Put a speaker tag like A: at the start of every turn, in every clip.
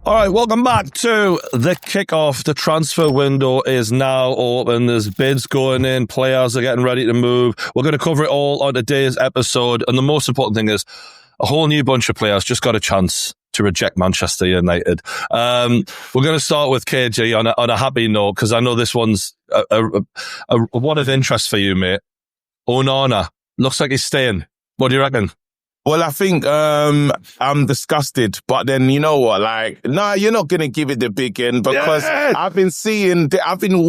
A: All right, welcome back to the kickoff. The transfer window is now open. There's bids going in. Players are getting ready to move. We're going to cover it all on today's episode. And the most important thing is a whole new bunch of players just got a chance to reject Manchester United. We're going to start with KG on a happy note, because I know this one's a one of interest for you, mate. Onana looks like he's staying. What do you reckon?
B: Well, I think I'm disgusted, but then you know what? You're not going to give it the big end, because I've been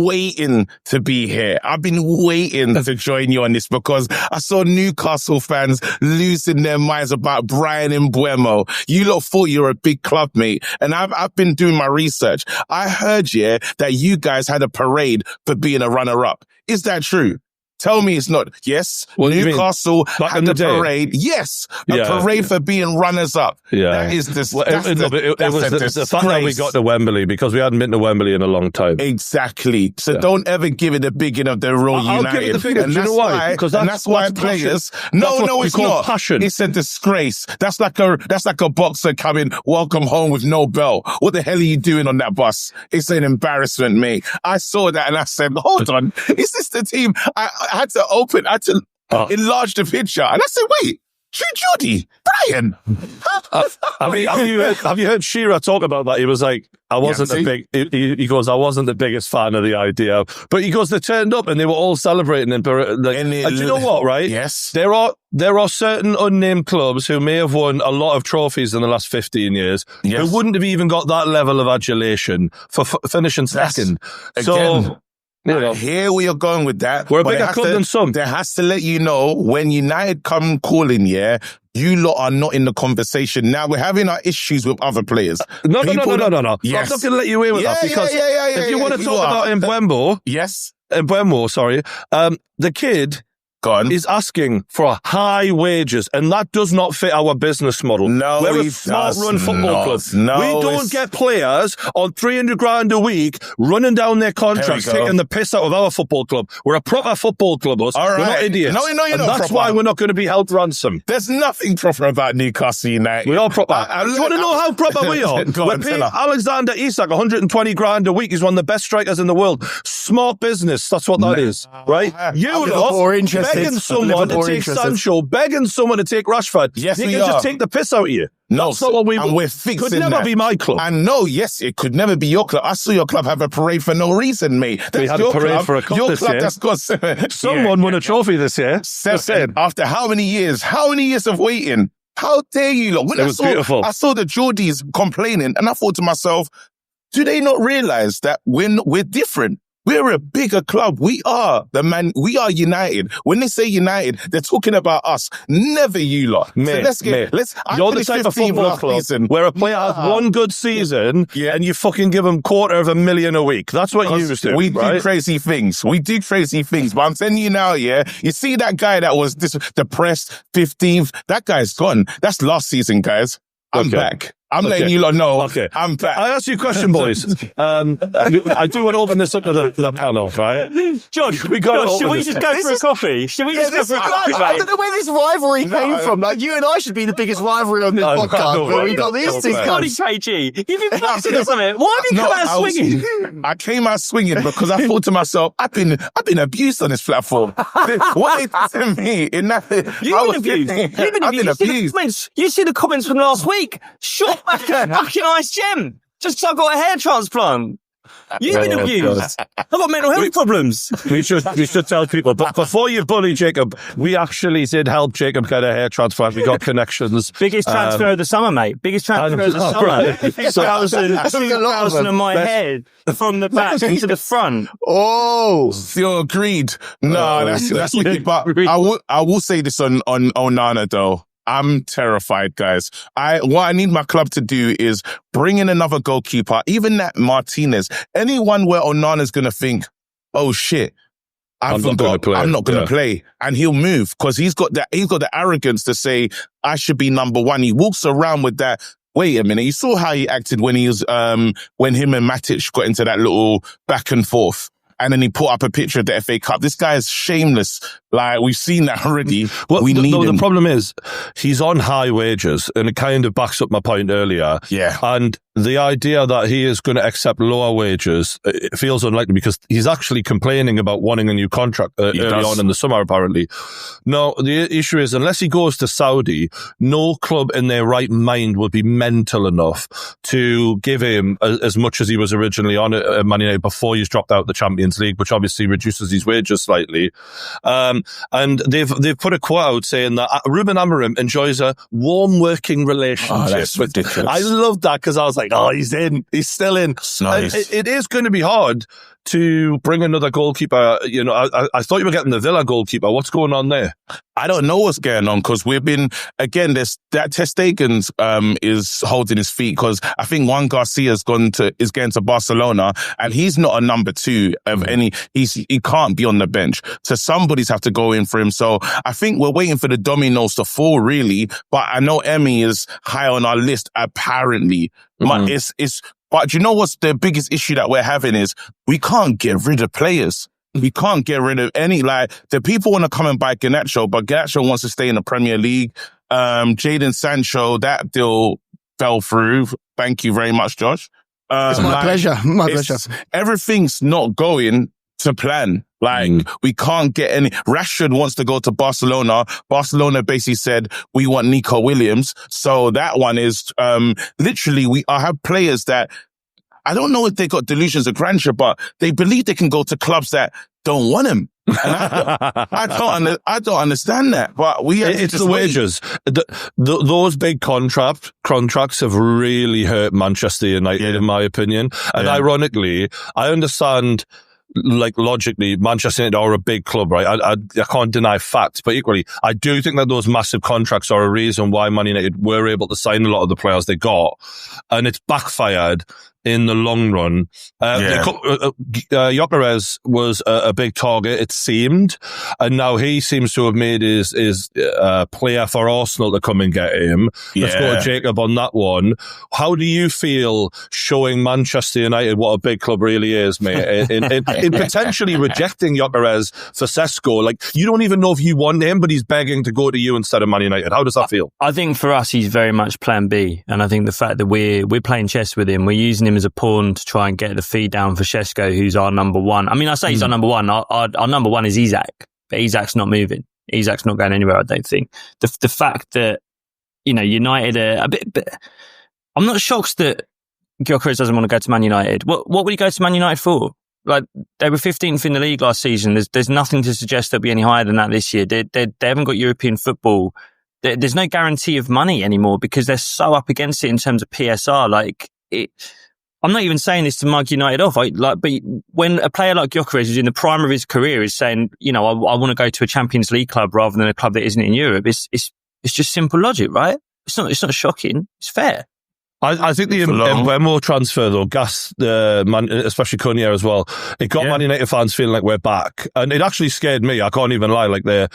B: waiting to be here. I've been waiting to join you on this, because I saw Newcastle fans losing their minds about Brian Mbeumo. You lot thought you were a big club, mate, and I've been doing my research. I heard, that you guys had a parade for being a runner-up. Is that true? Tell me it's not. Yes, Newcastle had a parade. Yes, a parade for being runners-up.
A: Yeah.
B: That is this.
A: It was the fact that we got to Wembley, because we hadn't been to Wembley in a long time.
B: Exactly. So don't ever give it the big end of the Royal United.
A: I'll give it the big end. Do you know why?
B: Because that's why players. No, it's not.
A: Passion.
B: It's a disgrace. That's like a boxer coming, welcome home with no belt. What the hell are you doing on that bus? It's an embarrassment, mate. I saw that and I said, hold on, is this the team? I had to enlarge the picture. And I said, wait, Jordy, Brian.
A: Have you heard Shearer talk about that? He was like, I wasn't he goes, I wasn't the biggest fan of the idea. But he goes, they turned up and they were all celebrating. And do you know what, right?
B: Yes.
A: There are certain unnamed clubs who may have won a lot of trophies in the last 15 years who wouldn't have even got that level of adulation for finishing second. So...
B: I hear where you're going with that.
A: We're a bigger club than some.
B: There has to let you know, when United come calling, you lot are not in the conversation. Now we're having our issues with other players.
A: No.
B: Yes.
A: I'm not going to let you away with that, because if you want to talk about Mbeumo, the kid is asking for high wages, and that does not fit our business model.
B: No,
A: we're a smart-run football club.
B: No,
A: we don't get players on 300 grand a week running down their contracts, taking the piss out of our football club. We're a proper football club, us. All right. We're not idiots.
B: No, you're not.
A: That's why we're not going to be held ransom.
B: There's nothing proper about Newcastle United.
A: We are proper. Do you want to know how proper we are? We're paying Alexander Isak 120 grand a week. He's one of the best strikers in the world. Smart business. That's what that is, right? You lot begging someone to take Sancho, begging someone to take Rashford.
B: Yes,
A: they can just take the piss out of you.
B: No,
A: that's not what
B: we're fixing
A: could never be my club.
B: And no, yes, it could never be your club. I saw your club have a parade for no reason, mate.
A: We had a parade for a cup this year.
B: That's got
A: someone won a trophy this year.
B: 7. After how many years? How many years of waiting? How dare you lot? When
A: it was beautiful.
B: I saw the Geordies complaining, and I thought to myself, do they not realize that we're different? We're a bigger club. We are United. When they say United, they're talking about us, never you lot.
A: Mate, you're the type of football club where a player has one good season and you fucking give them $250,000 a week. That's what you used to.
B: We do crazy things. But I'm telling you now, you see that guy that was depressed, 15th, that guy's gone. That's last season, guys. I'm back. I'm letting you lot know.
A: Okay.
B: I'm back.
A: I ask you a question, boys. I do want to open this up to the panel, right?
C: John, should we just go for a coffee? Should we just go for a coffee, mate?
D: I don't know where this rivalry came from. Like, you and I should be the biggest rivalry on this podcast. But we got these two guys.
C: KG, you've been blasting or something. Why have you come out swinging?
B: I came out swinging because I thought to myself, I've been abused on this platform. What they did to me in that...
C: You've been abused. You see the comments from last week? Sure. Fucking nice gem. Just 'cause I got a hair transplant. You've been abused. I've got mental health problems.
A: We should tell people. But before you bully Jacob, we actually did help Jacob get a hair transplant. We got connections.
C: Biggest transfer of the summer, mate. Biggest transfer of the summer.
A: Right.
C: 2,000 of my head from the back to the front.
B: Oh, still agreed. No, that's wicked. But I will say this on Onana though. I'm terrified, guys. What I need my club to do is bring in another goalkeeper, even that Martinez. Anyone where Onana's going to think, oh shit, I'm not going to play. And he'll move because he's got the arrogance to say, I should be number one. He walks around with that. Wait a minute. You saw how he acted when he was, when him and Matic got into that little back and forth. And then he put up a picture of the FA Cup. This guy is shameless. Like, we've seen that already.
A: Well,
B: we need him.
A: The problem is, he's on high wages, and it kind of backs up my point earlier.
B: Yeah.
A: And the idea that he is going to accept lower wages, it feels unlikely because he's actually complaining about wanting a new contract early on in the summer, apparently. No, the issue is, unless he goes to Saudi, no club in their right mind would be mental enough to give him as much as he was originally on at Man United before he's dropped out the Champions League, which obviously reduces his wages slightly. And they've put a quote out saying that Ruben Amorim enjoys a warm working relationship.
B: Oh, that's ridiculous.
A: I love that because I was like, oh, he's in. He's still in.
B: Nice.
A: It is going to be hard to bring another goalkeeper. You know, I thought you were getting the Villa goalkeeper. What's going on there?
B: I don't know what's going on because we've been, again, that Ter Stegen's is holding his feet because I think Juan Garcia is going to Barcelona and he's not a number 2 of any, he can't be on the bench. So somebody's have to go in for him. So I think we're waiting for the dominoes to fall really, but I know Emmy is high on our list apparently. But but you know what's the biggest issue that we're having is we can't get rid of players. We can't get rid of any, like, the people want to come and buy Garnacho, but Garnacho wants to stay in the Premier League. Jadon Sancho, that deal fell through. Thank you very much, Josh.
D: It's my pleasure. My pleasure.
B: Everything's not going to plan. Like, we can't get any. Rashford wants to go to Barcelona. Barcelona basically said, we want Nico Williams. So that one is, literally, I have players that, I don't know if they got delusions of grandeur, but they believe they can go to clubs that don't want him. And I don't understand that. But it's
A: the wages. Those big contracts have really hurt Manchester United, in my opinion. And ironically, I understand, like, logically, Manchester United are a big club, right? I can't deny facts, but equally, I do think that those massive contracts are a reason why Man United were able to sign a lot of the players they got, and it's backfired in the long run. Gyökeres was a big target, it seemed, and now he seems to have made his player for Arsenal to come and get him. Let's go to Jacob on that one. How do you feel showing Manchester United what a big club really is, mate, in potentially rejecting Gyökeres for Sesko? Like, you don't even know if you want him, but he's begging to go to you instead of Man United. How does that feel?
C: I think for us, he's very much plan B. And I think the fact that we're playing chess with him, we're using him as a pawn to try and get the feed down for Sesko, who's our number 1. I mean, I say he's our number 1. Our number 1 is Isak, but Isak's not moving. Isak's not going anywhere, I don't think. The fact that, you know, United are a bit, I'm not shocked that Gyökeres doesn't want to go to Man United. What would he go to Man United for? Like, they were 15th in the league last season. There's nothing to suggest they'll be any higher than that this year. They haven't got European football. There's no guarantee of money anymore because they're so up against it in terms of PSR. Like, I'm not even saying this to mug United off. But when a player like Gyökeres, who's in the prime of his career, is saying, you know, I want to go to a Champions League club rather than a club that isn't in Europe, it's just simple logic, right? It's not shocking. It's fair.
A: I think the Mbeumo transfer, though, especially Cunha as well, it got Man United fans feeling like we're back. And it actually scared me. I can't even lie. Like, they're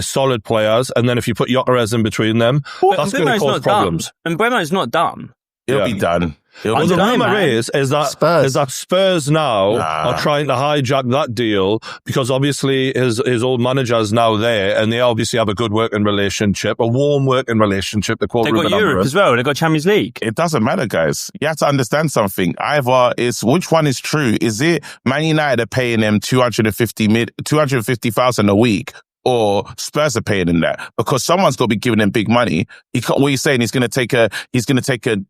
A: solid players. And then if you put Gyökeres in between them, that's going to cause problems.
C: And Mbeumo's not done.
B: He'll be done.
A: Well, the rumour is that Spurs now are trying to hijack that deal because obviously his old manager's now there and they obviously have a good working relationship, a warm working relationship. They've got
C: Europe as well. They've got Champions League.
B: It doesn't matter, guys. You have to understand something. Either it's which one is true. Is it Man United are paying them 250,000 a week? Or Spurs are paying him that because someone's got to be giving him big money. What you're saying, he's going to take a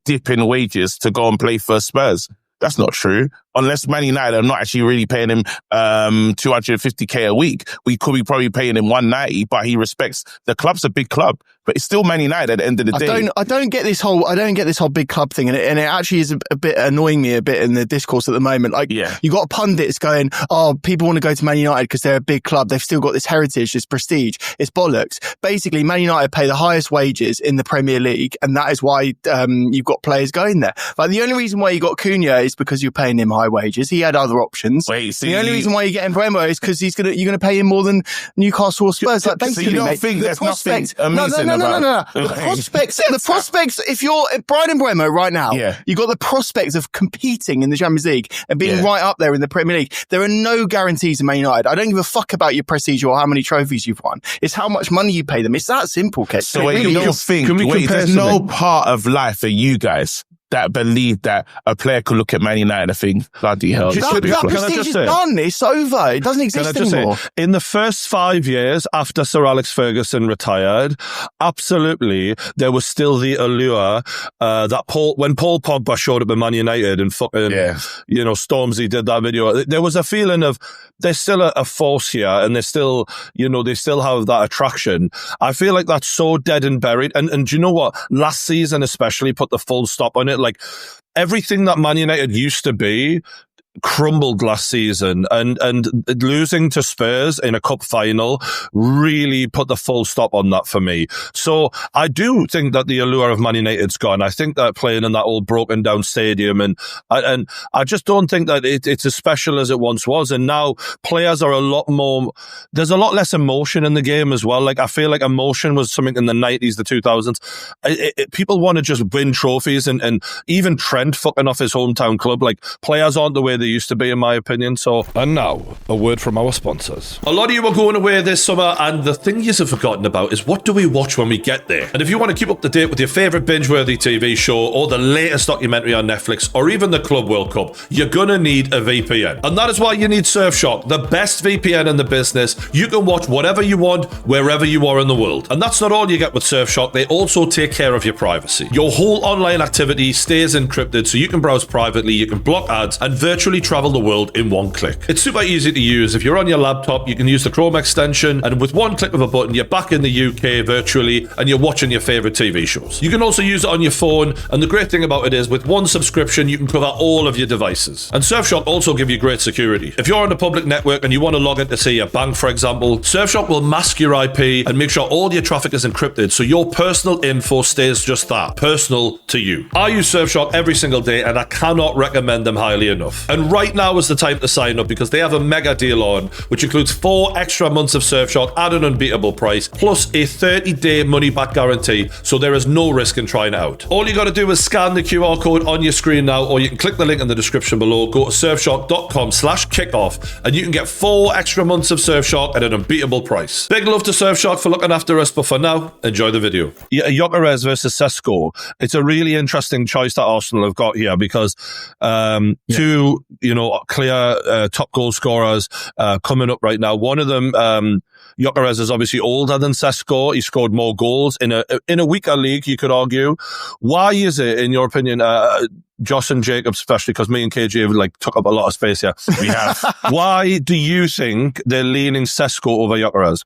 B: dip in wages to go and play for Spurs. That's not true. Unless Man United are not actually really paying him 250k a week. We could be probably paying him 190, but he respects the club's a big club. But it's still Man United at the end of the day.
D: I don't get this whole big club thing, and it actually is a bit annoying me a bit in the discourse at the moment. Like, you got pundits going, "Oh, people want to go to Man United because they're a big club. They've still got this heritage, this prestige." It's bollocks. Basically, Man United pay the highest wages in the Premier League, and that is why you've got players going there. Like, the only reason why you got Cunha is because you're paying him high wages. He had other options. The only reason why you get Mbeumo is because you're going to pay him more than Newcastle or Spurs. Like, basically,
B: so you don't think there's nothing amazing
D: No. The prospects, if you're Brian Mbeumo right now, you've got the prospect of competing in the Champions League and being right up there in the Premier League. There are no guarantees in Man United. I don't give a fuck about your prestige or how many trophies you've won. It's how much money you pay them. It's that simple, Kate.
B: So there's no part of life for you guys that believed that a player could look at Man United and think, bloody hell.
D: That prestige is done. It's over. It doesn't exist anymore.
A: In the first 5 years after Sir Alex Ferguson retired, absolutely, there was still the allure that when Paul Pogba showed up at Man United and fucking, Stormzy did that video, there was a feeling of there's still a force here and there's still, they still have that attraction. I feel like that's so dead and buried. And do you know what? Last season especially put the full stop on it. Like everything that Man United used to be crumbled last season, and losing to Spurs in a cup final really put the full stop on that for me. So I do think that the allure of Man United's gone. I think that playing in that old broken down stadium, and I just don't think that it's as special as it once was. And now players are there's a lot less emotion in the game as well. Like I feel like emotion was something in the 90s, the 2000s. People want to just win trophies, and even Trent fucking off his hometown club. Like players aren't the way they used to be, in my opinion. So, and now a word from our sponsors. A lot of you are going away this summer, and the thing you have forgotten about is what do we watch when we get there? And if you want to keep up to date with your favourite binge-worthy TV show, or the latest documentary on Netflix, or even the Club World Cup, you're gonna need a VPN. And that is why you need Surfshark, the best VPN in the business. You can watch whatever you want, wherever you are in the world. And that's not all you get with Surfshark. They also take care of your privacy. Your whole online activity stays encrypted, so you can browse privately, you can block ads, and virtually travel the world in one click. It's super easy to use. If you're on your laptop, you can use the Chrome extension, and with one click of a button, you're back in the UK virtually, and you're watching your favourite TV shows. You can also use it on your phone, and the great thing about it is, with one subscription, you can cover all of your devices. And Surfshark also give you great security. If you're on a public network and you want to log in to see a bank, for example, Surfshark will mask your IP and make sure all your traffic is encrypted, so your personal info stays just that, personal to you. I use Surfshark every single day, and I cannot recommend them highly enough. And right now is the time to sign up, because they have a mega deal on, which includes 4 extra months of Surfshark at an unbeatable price, plus a 30-day money-back guarantee, so there is no risk in trying it out. All you got to do is scan the QR code on your screen now, or you can click the link in the description below, go to surfshark.com/kickoff, and you can get 4 extra months of Surfshark at an unbeatable price. Big love to Surfshark for looking after us, but for now, enjoy the video. Yeah, Gyökeres versus Sesko. It's a really interesting choice that Arsenal have got here, because two, clear top goal scorers coming up right now. One of them, Gyökeres, is obviously older than Sesko. He scored more goals in a weaker league, you could argue. Why is it, in your opinion, Josh and Jacob especially, because me and KJ have took up a lot of space here. We have. Why do you think they're leaning Sesko over Gyökeres?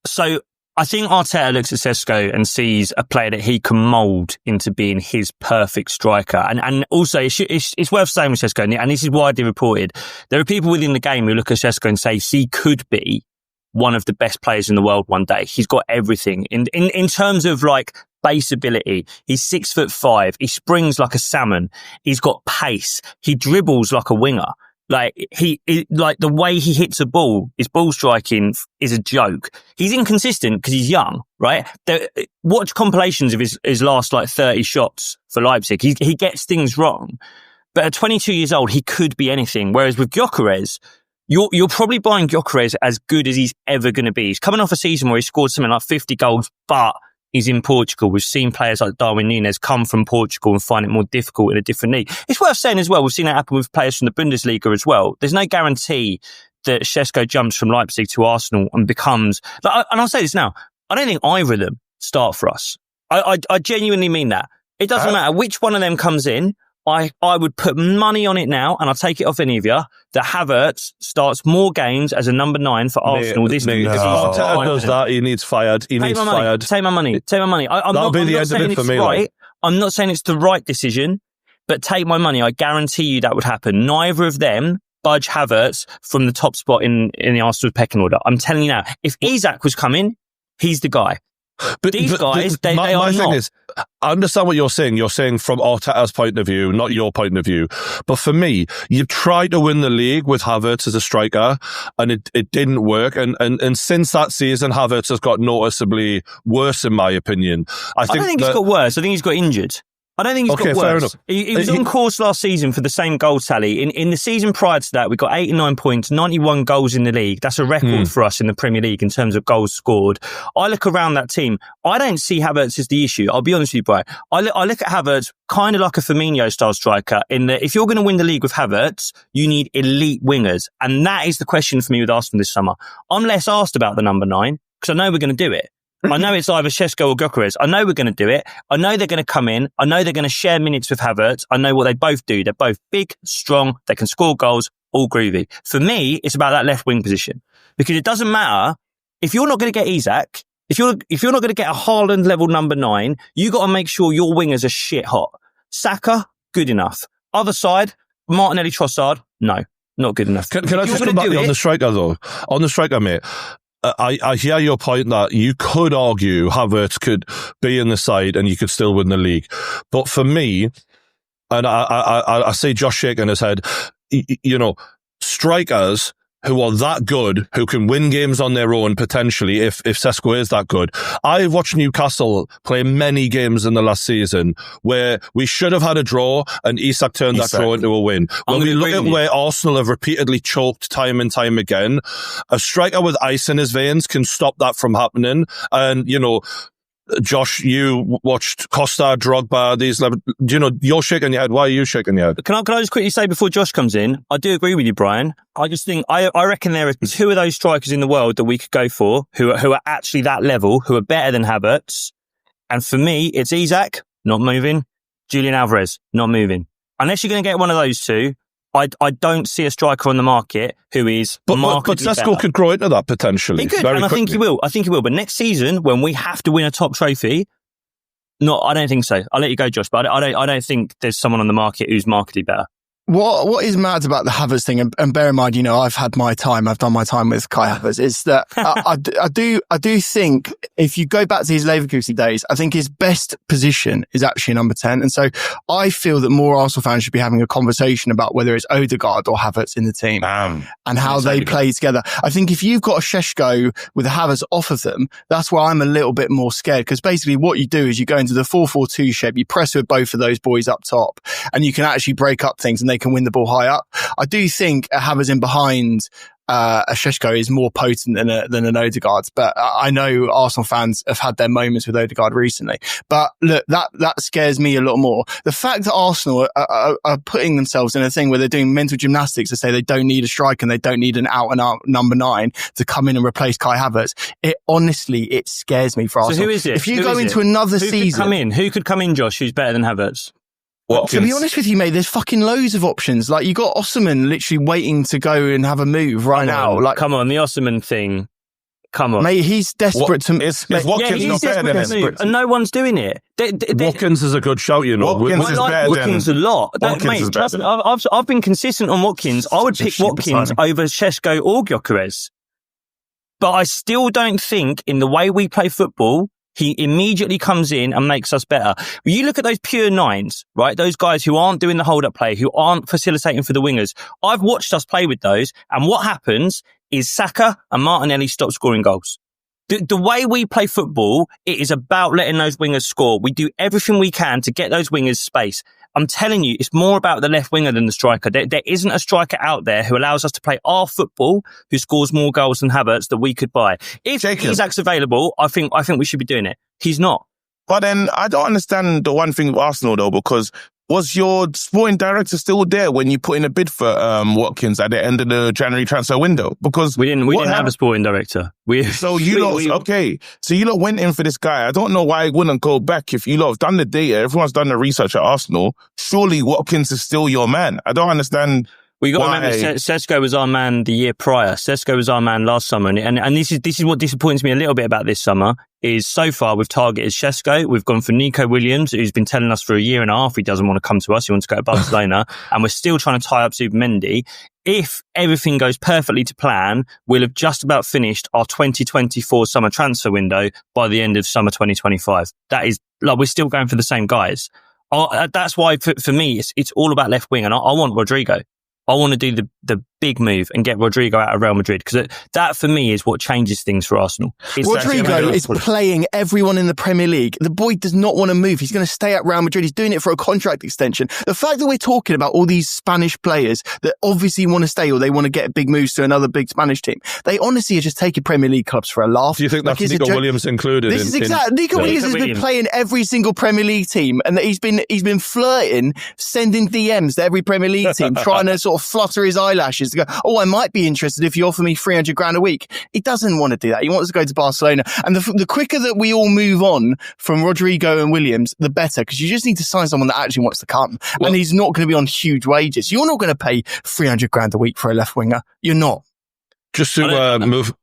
C: So I think Arteta looks at Sesko and sees a player that he can mould into being his perfect striker. And also, it's worth saying with Sesko, and this is widely reported, there are people within the game who look at Sesko and say he could be one of the best players in the world one day. He's got everything. In terms of base ability, he's 6'5". He springs like a salmon. He's got pace. He dribbles like a winger. The way he hits a ball, his ball striking is a joke. He's inconsistent because he's young, right? Watch compilations of his last 30 shots for Leipzig. He gets things wrong. But at 22 years old, he could be anything. Whereas with Gyökeres, you're probably buying Gyökeres as good as he's ever going to be. He's coming off a season where he scored something like 50 goals, but he's in Portugal. We've seen players like Darwin Núñez come from Portugal and find it more difficult in a different league. It's worth saying as well, we've seen that happen with players from the Bundesliga as well. There's no guarantee that Sesko jumps from Leipzig to Arsenal and becomes... and I'll say this now, I don't think either of them start for us. I genuinely mean that. It doesn't matter which one of them comes in. I would put money on it now, and I'll take it off any of you, that Havertz starts more games as a number 9 for Arsenal this season.
A: If Arteta does that, he needs fired. Take
C: my money.
A: That'll be the end of it for me.
C: Right. I'm not saying it's the right decision, but take my money. I guarantee you that would happen. Neither of them budge Havertz from the top spot in the Arsenal pecking order. I'm telling you now, if Isak was coming, he's the guy. But these guys, they are not. My thing is,
A: I understand what you're saying. You're saying from Arteta's point of view, not your point of view. But for me, you've tried to win the league with Havertz as a striker, and it didn't work. And since that season, Havertz has got noticeably worse, in my opinion.
C: I don't think he's got worse. I think he's got injured. I don't think he's got worse. He was on course last season for the same goal tally. In the season prior to that, we got 89 points, 91 goals in the league. That's a record for us in the Premier League in terms of goals scored. I look around that team. I don't see Havertz as the issue. I'll be honest with you, Brian. I look at Havertz kind of like a Firmino-style striker in that if you're going to win the league with Havertz, you need elite wingers. And that is the question for me with Arsenal this summer. I'm less asked about the number 9 because I know we're going to do it. I know it's either Šeško or Gyökeres. I know we're going to do it. I know they're going to come in. I know they're going to share minutes with Havertz. I know what they both do. They're both big, strong. They can score goals, all groovy. For me, it's about that left wing position because it doesn't matter if you're not going to get Isak. If you're not going to get a Haaland level number 9, you got to make sure your wingers are shit hot. Saka, good enough. Other side, Martinelli, Trossard, no, not good enough.
A: Can I just come back on the striker though? On the striker, mate. I hear your point that you could argue Havertz could be in the side and you could still win the league. But for me, and I see Josh shaking his head, you know, strikers who are that good, who can win games on their own potentially if Šeško is that good. I've watched Newcastle play many games in the last season where we should have had a draw and Isak turned that draw into a win. When we look at where Arsenal have repeatedly choked time and time again, a striker with ice in his veins can stop that from happening. And, you know, Josh, you watched Costa, Drogba, you know, you're shaking your head. Why are you shaking your head?
C: Can I just quickly say before Josh comes in, I do agree with you, Brian. I just think, I reckon there are 2 of those strikers in the world that we could go for who are actually that level, who are better than Havertz. And for me, it's Isak, not moving. Julian Alvarez, not moving. Unless you're going to get one of those 2, I don't see a striker on the market who is markedly
A: But Šeško could grow into that potentially.
C: He could, and I think he will. But next season, when we have to win a top trophy, I don't think so. I'll let you go, Josh, but I don't think there's someone on the market who's markedly better.
D: What is mad about the Havertz thing, and bear in mind, you know, I've done my time with Kai Havertz, is that I do think if you go back to his Leverkusen days, I think his best position is actually number 10. And so I feel that more Arsenal fans should be having a conversation about whether it's Odegaard or Havertz in the team and how they play together. I think if you've got a Šeško with a Havertz off of them, that's where I'm a little bit more scared, because basically what you do is you go into the 4-4-2 shape, you press with both of those boys up top, and you can actually break up things and they can win the ball high up. I do think a Havertz in behind a Šeško is more potent than an Odegaard, but I know Arsenal fans have had their moments with Odegaard recently. But look, that scares me a lot more. The fact that Arsenal are putting themselves in a thing where they're doing mental gymnastics to say they don't need a striker and they don't need an out-and-out number 9 to come in and replace Kai Havertz, it scares me for Arsenal.
C: So who is it?
D: If you go into another season...
C: Who could come in, Josh, who's better than Havertz?
D: Watkins. To be honest with you, mate, there's fucking loads of options. Like, you got Osimhen literally waiting to go and have a move right now. Like,
C: come on, the Osimhen thing. Come on.
D: Mate, he's desperate to...
B: Is Watkins not better than him?
C: And no one's doing it.
A: Watkins is a good shout, you know.
B: Watkins is better
C: Watkins a lot. Mate, trust me, I've been consistent on Watkins. I would pick Watkins over Šeško or Gyökeres. But I still don't think, in the way we play football, he immediately comes in and makes us better. When you look at those pure 9s, right? Those guys who aren't doing the hold-up play, who aren't facilitating for the wingers. I've watched us play with those, and what happens is Saka and Martinelli stop scoring goals. The way we play football, it is about letting those wingers score. We do everything we can to get those wingers space. I'm telling you, it's more about the left winger than the striker. There isn't a striker out there who allows us to play our football, who scores more goals than Havertz, that we could buy. If Isak's available, I think we should be doing it. He's not.
B: But then I don't understand the one thing with Arsenal though, because was your sporting director still there when you put in a bid for Watkins at the end of the January transfer window? Because
C: we didn't have a sporting director. So you
B: lot went in for this guy. I don't know why he wouldn't go back. If you lot have done the data, everyone's done the research at Arsenal. Surely Watkins is still your man. I don't understand.
C: We got to remember, Šeško was our man the year prior. Šeško was our man last summer, and this is what disappoints me a little bit about this summer. Is so far we've targeted Šeško, we've gone for Nico Williams, who's been telling us for a year and a half he doesn't want to come to us, he wants to go to Barcelona, and we're still trying to tie up Zubimendi. If everything goes perfectly to plan, we'll have just about finished our 2024 summer transfer window by the end of summer 2025. That is, like, we're still going for the same guys. That's why for me it's all about left wing, and I want Rodrigo. I want to do the big move and get Rodrigo out of Real Madrid, because that for me is what changes things for Arsenal.
D: Rodrigo is playing everyone in the Premier League. The boy does not want to move. He's going to stay at Real Madrid. He's doing it for a contract extension. The fact that we're talking about all these Spanish players that obviously want to stay or they want to get big moves to another big Spanish team, they honestly are just taking Premier League clubs for a laugh.
A: Do you think that's Nico Williams included?
D: This is exactly. Nico Williams has been playing every single Premier League team, and that he's been flirting, sending DMs to every Premier League team, trying to sort of flutter his eyelashes to go, oh, I might be interested if you offer me 300 grand a week. He doesn't want to do that. He wants to go to Barcelona. And the quicker that we all move on from Rodrigo and Williams, the better, because you just need to sign someone that actually wants to come. Well, and he's not going to be on huge wages. You're not going to pay 300 grand a week for a left winger. You're not.
A: Just to move.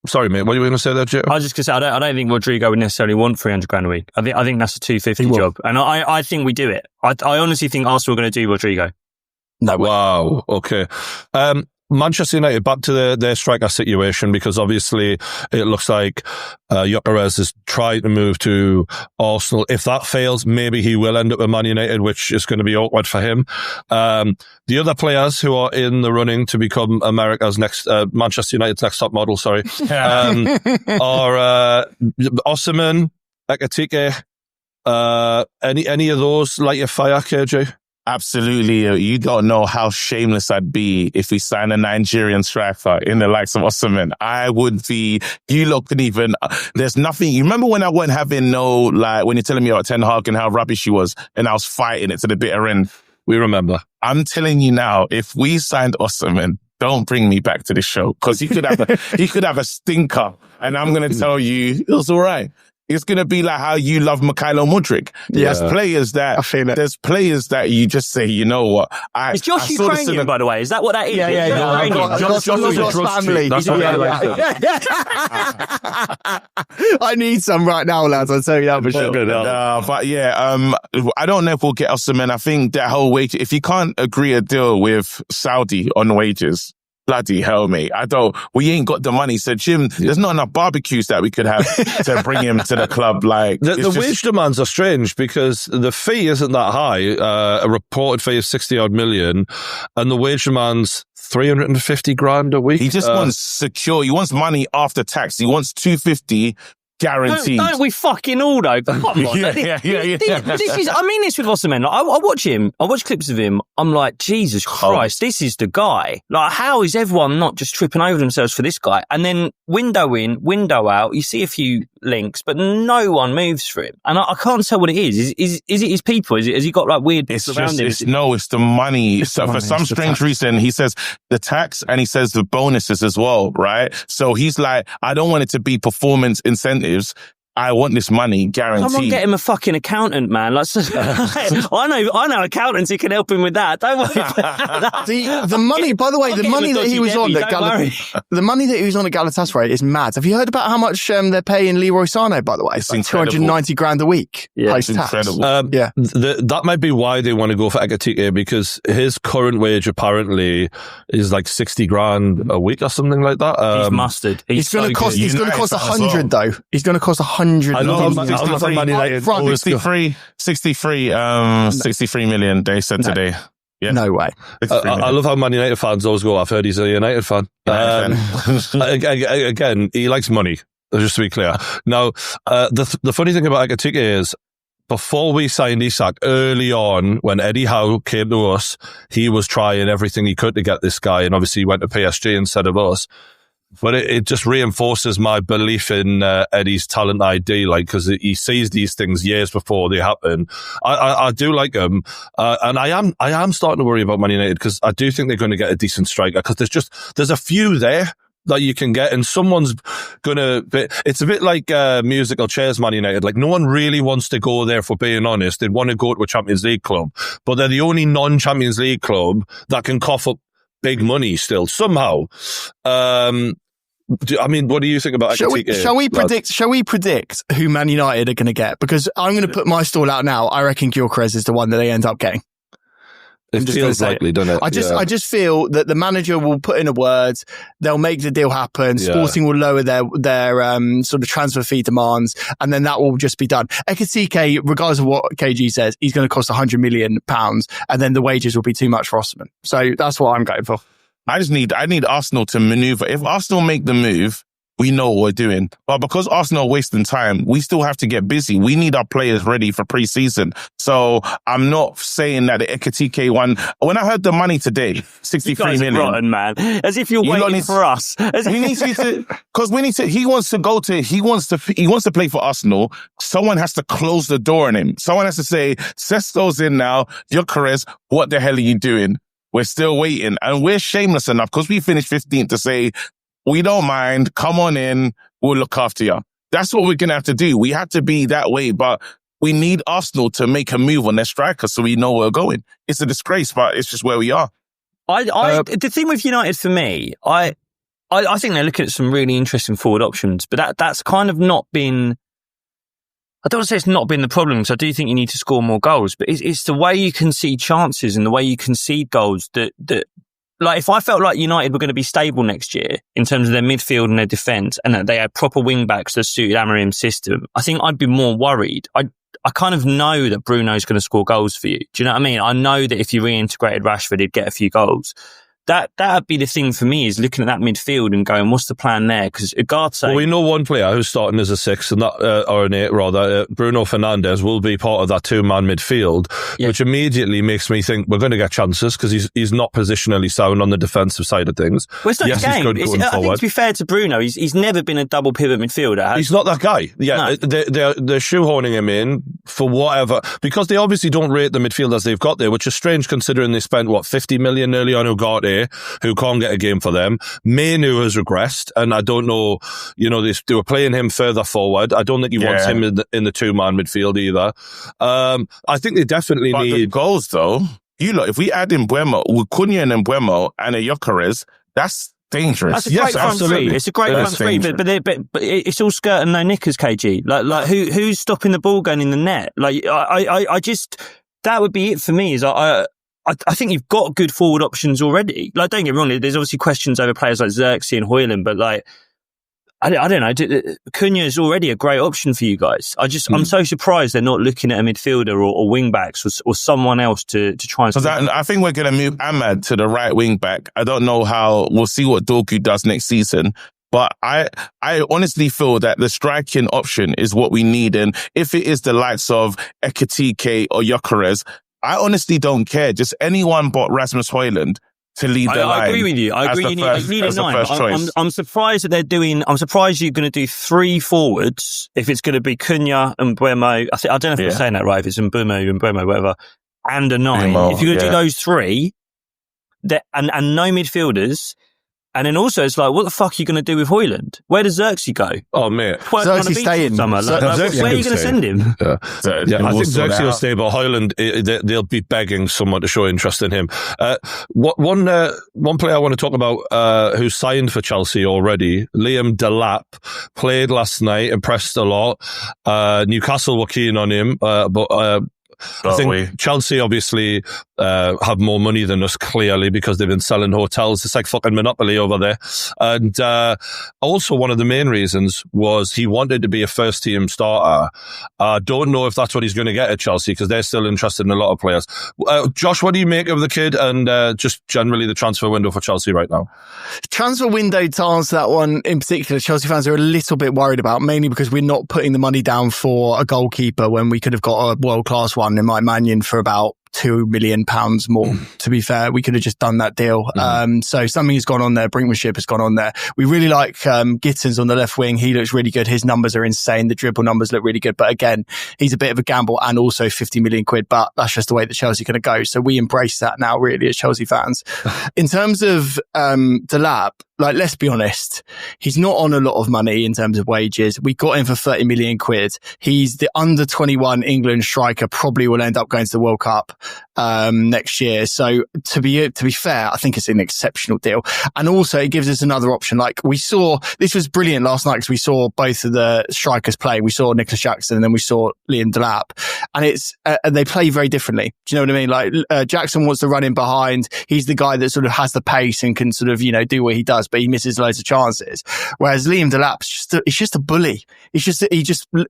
A: Sorry, mate. What were you going to say there, Joe?
C: I was just going to say, I don't think Rodrigo would necessarily want 300 grand a week. I think that's a 250 job. And I think we do it. I honestly think Arsenal are going to do Rodrigo.
D: No way.
A: Wow. Okay. Manchester United, back to their striker situation, because obviously it looks like Gyökeres is trying to move to Arsenal. If that fails, maybe he will end up at Man United, which is going to be awkward for him. The other players who are in the running to become America's next, Manchester United's next top model, are Osimhen, Ekitike, any of those light your fire, KJ?
B: Absolutely. You don't know how shameless I'd be if we sign a Nigerian striker in the likes of Osimhen. I would be, you lot couldn't even, there's nothing. You remember when I wasn't having when you're telling me about Ten Hag and how rubbish he was, and I was fighting it to the bitter end?
A: We remember.
B: I'm telling you now, if we signed Osimhen, don't bring me back to the show, because he could have a stinker, and I'm going to tell you, it was all right. It's going to be like how you love Mikhailo Mudryk.
D: Yeah.
B: There's players that you just say, you know what?
C: Is Josh Ukrainian, by the way? Is that what that is?
D: Yeah. Josh family. I need some right now, lads. I'll tell you that for sure.
B: But yeah, I don't know if we'll get Osimhen. I think that whole wage, if you can't agree a deal with Saudi on wages, bloody hell, mate. We ain't got the money. So, Jim, there's not enough barbecues that we could have to bring him to the club. Like,
A: the wage demands are strange, because the fee isn't that high. A reported fee of 60 odd million, and the wage demands 350 grand a week.
B: He just wants secure. He wants money after tax. He wants 250 guaranteed.
C: Don't we fucking all though? Come on.
B: Yeah.
C: This is, I mean this with Osimhen. I watch him. I watch clips of him. I'm like, Jesus Christ, this is the guy. Like, how is everyone not just tripping over themselves for this guy? And then window in, window out, you see a few links, but no one moves for him. And I can't tell what it is. Is it his people? Has he got like weird
B: it's
C: around him?
B: It's the money. So for some strange reason, he says the tax and he says the bonuses as well, right? So he's like, I don't want it to be performance incentives. I want this money guaranteed.
C: Someone get him a fucking accountant, man. I know accountants who can help him with that. Don't worry about that.
D: The money, by the way, the money that he was on at Galatasaray is mad. Have you heard about how much they're paying Leroy Sané, by the way? It's like 290 grand a week.
B: Yeah, it's incredible.
A: That might be why they want to go for Ekitike, because his current wage apparently is like 60 grand a week or something like that.
C: He's mustard.
D: He's going to cost 100 though. He's going to cost 100.
A: I love Man United.
B: 63 million, they said today. Yeah.
D: No way.
A: I love how Man United fans always go, I've heard he's a United fan. Again, he likes money, just to be clear. Now, the funny thing about Ekitike is, before we signed Isak, early on, when Eddie Howe came to us, he was trying everything he could to get this guy, and obviously he went to PSG instead of us. But it just reinforces my belief in Eddie's talent ID, like, because he sees these things years before they happen. I do like him, and I am starting to worry about Man United, because I do think they're going to get a decent striker, because there's a few there that you can get, and someone's gonna be, it's a bit like musical chairs, Man United. Like, no one really wants to go there, for being honest. They'd want to go to a Champions League club, but they're the only non-Champions League club that can cough up big money still somehow. I mean, what do you think about Ekitike?
D: Shall we predict who Man United are going to get? Because I'm going to put my stall out now. I reckon Gyökeres is the one that they end up getting.
A: It feels likely, doesn't it?
D: I just feel that the manager will put in a word, they'll make the deal happen, Sporting will lower their sort of transfer fee demands, and then that will just be done. Ekitike, regardless of what KG says, he's going to cost £100 million, and then the wages will be too much for Osimhen. So that's what I'm going for.
B: I need Arsenal to maneuver. If Arsenal make the move, we know what we're doing. But because Arsenal are wasting time, we still have to get busy. We need our players ready for pre-season. So I'm not saying that the Ekitike one, when I heard the money today, 63 million.
C: Rotten, man. As if you're waiting for us.
B: He needs to, because he wants to play for Arsenal. Someone has to close the door on him. Someone has to say, Sesto's in now, Gyökeres, what the hell are you doing? We're still waiting. And we're shameless enough because we finished 15th to say, we don't mind. Come on in. We'll look after you. That's what we're going to have to do. We have to be that way, but we need Arsenal to make a move on their striker so we know where we're going. It's a disgrace, but it's just where we are.
C: The thing with United for me, I think they're looking at some really interesting forward options, but that's kind of not been, I don't want to say it's not been the problem, because I do think you need to score more goals, but it's the way you concede chances and the way you concede goals that like, if I felt like United were going to be stable next year in terms of their midfield and their defence, and that they had proper wing backs that suited Amarim's system, I think I'd be more worried. I kind of know that Bruno's going to score goals for you. Do you know what I mean? I know that if you reintegrated Rashford, he'd get a few goals. That'd be the thing for me, is looking at that midfield and going, what's the plan there? Because Ugarte...
A: Well, we know one player who's starting as a 6, and that, or an 8 rather, Bruno Fernandes will be part of that 2-man midfield, which immediately makes me think we're going to get chances, because he's not positionally sound on the defensive side of things.
C: Well, it's not his game. I think, to be fair to Bruno, he's never been a double pivot midfielder.
A: He's not that guy. Yeah, no. They're shoehorning him in for whatever, because they obviously don't rate the midfielders they've got there, which is strange considering they spent, 50 million nearly on Ugarte, who can't get a game for them. Mainu has regressed, and I don't know, they were playing him further forward. I don't think he wants him in the 2-man midfield either. I think they definitely need...
B: the goals, though, if we add in Mbeumo, with Cunha and Mbeumo and a Gyökeres, that's dangerous.
C: That's a great front three. It's a great front three, but it's all skirt and no knickers, KG. Like who's stopping the ball going in the net? Like, I just... That would be it for me, is I think you've got good forward options already. Like, don't get me wrong, there's obviously questions over players like Xerxes and Højlund, but like, I don't know, Cunha is already a great option for you guys. I'm so surprised they're not looking at a midfielder or wing backs or someone else to try and...
B: I think we're going to move Ahmad to the right wing back. I don't know how, we'll see what Dorgu does next season. But I honestly feel that the striking option is what we need. And if it is the likes of Ekitike or Gyökeres, I honestly don't care. Just anyone but Rasmus Højlund to lead the line.
C: I agree with you. I agree. You need a 9. I'm surprised that they're doing... I'm surprised you're going to do 3 forwards if it's going to be Cunha and Mbeumo. I don't know if I'm saying that right. If it's Mbeumo, whatever. And a 9. If you're going to do those 3, and no midfielders... And then also, it's like, what the fuck are you going to do with Højlund? Where does Xerxes go?
A: Oh, mate.
D: Xerxes staying.
C: Where are you going to send him?
A: I think Xerxes will stay, but Højlund, they'll be begging someone to show interest in him. One player I want to talk about who signed for Chelsea already, Liam Delap, played last night, impressed a lot. Newcastle were keen on him, but... I think Chelsea obviously have more money than us, clearly, because they've been selling hotels. It's like fucking Monopoly over there. And also one of the main reasons was he wanted to be a first-team starter. I don't know if that's what he's going to get at Chelsea, because they're still interested in a lot of players. Josh, what do you make of the kid and just generally the transfer window for Chelsea right now?
D: Transfer window, to answer that one in particular, Chelsea fans are a little bit worried about, mainly because we're not putting the money down for a goalkeeper when we could have got a world-class one in Mike Mannion for about £2 million more. To be fair, we could have just done that deal. So something has gone on there. Brinkmanship has gone on there. We really like Gittins on the left wing. He looks really good. His numbers are insane. The dribble numbers look really good. But again, he's a bit of a gamble, and also 50 million quid. But that's just the way that Chelsea are going to go. So we embrace that now, really, as Chelsea fans. In terms of Delap, like, let's be honest, he's not on a lot of money in terms of wages. We got him for 30 million quid. He's the under 21 England striker, probably will end up going to the World Cup next year. So to be fair, I think it's an exceptional deal. And also it gives us another option. Like, we saw, this was brilliant last night, because we saw both of the strikers play. We saw Nicholas Jackson, and then we saw Liam Delap, and it's they play very differently. Do you know what I mean? Like, Jackson wants to run in behind. He's the guy that sort of has the pace and can sort of, do what he does, but he misses loads of chances. Whereas Liam Delap's he's just a bully. He just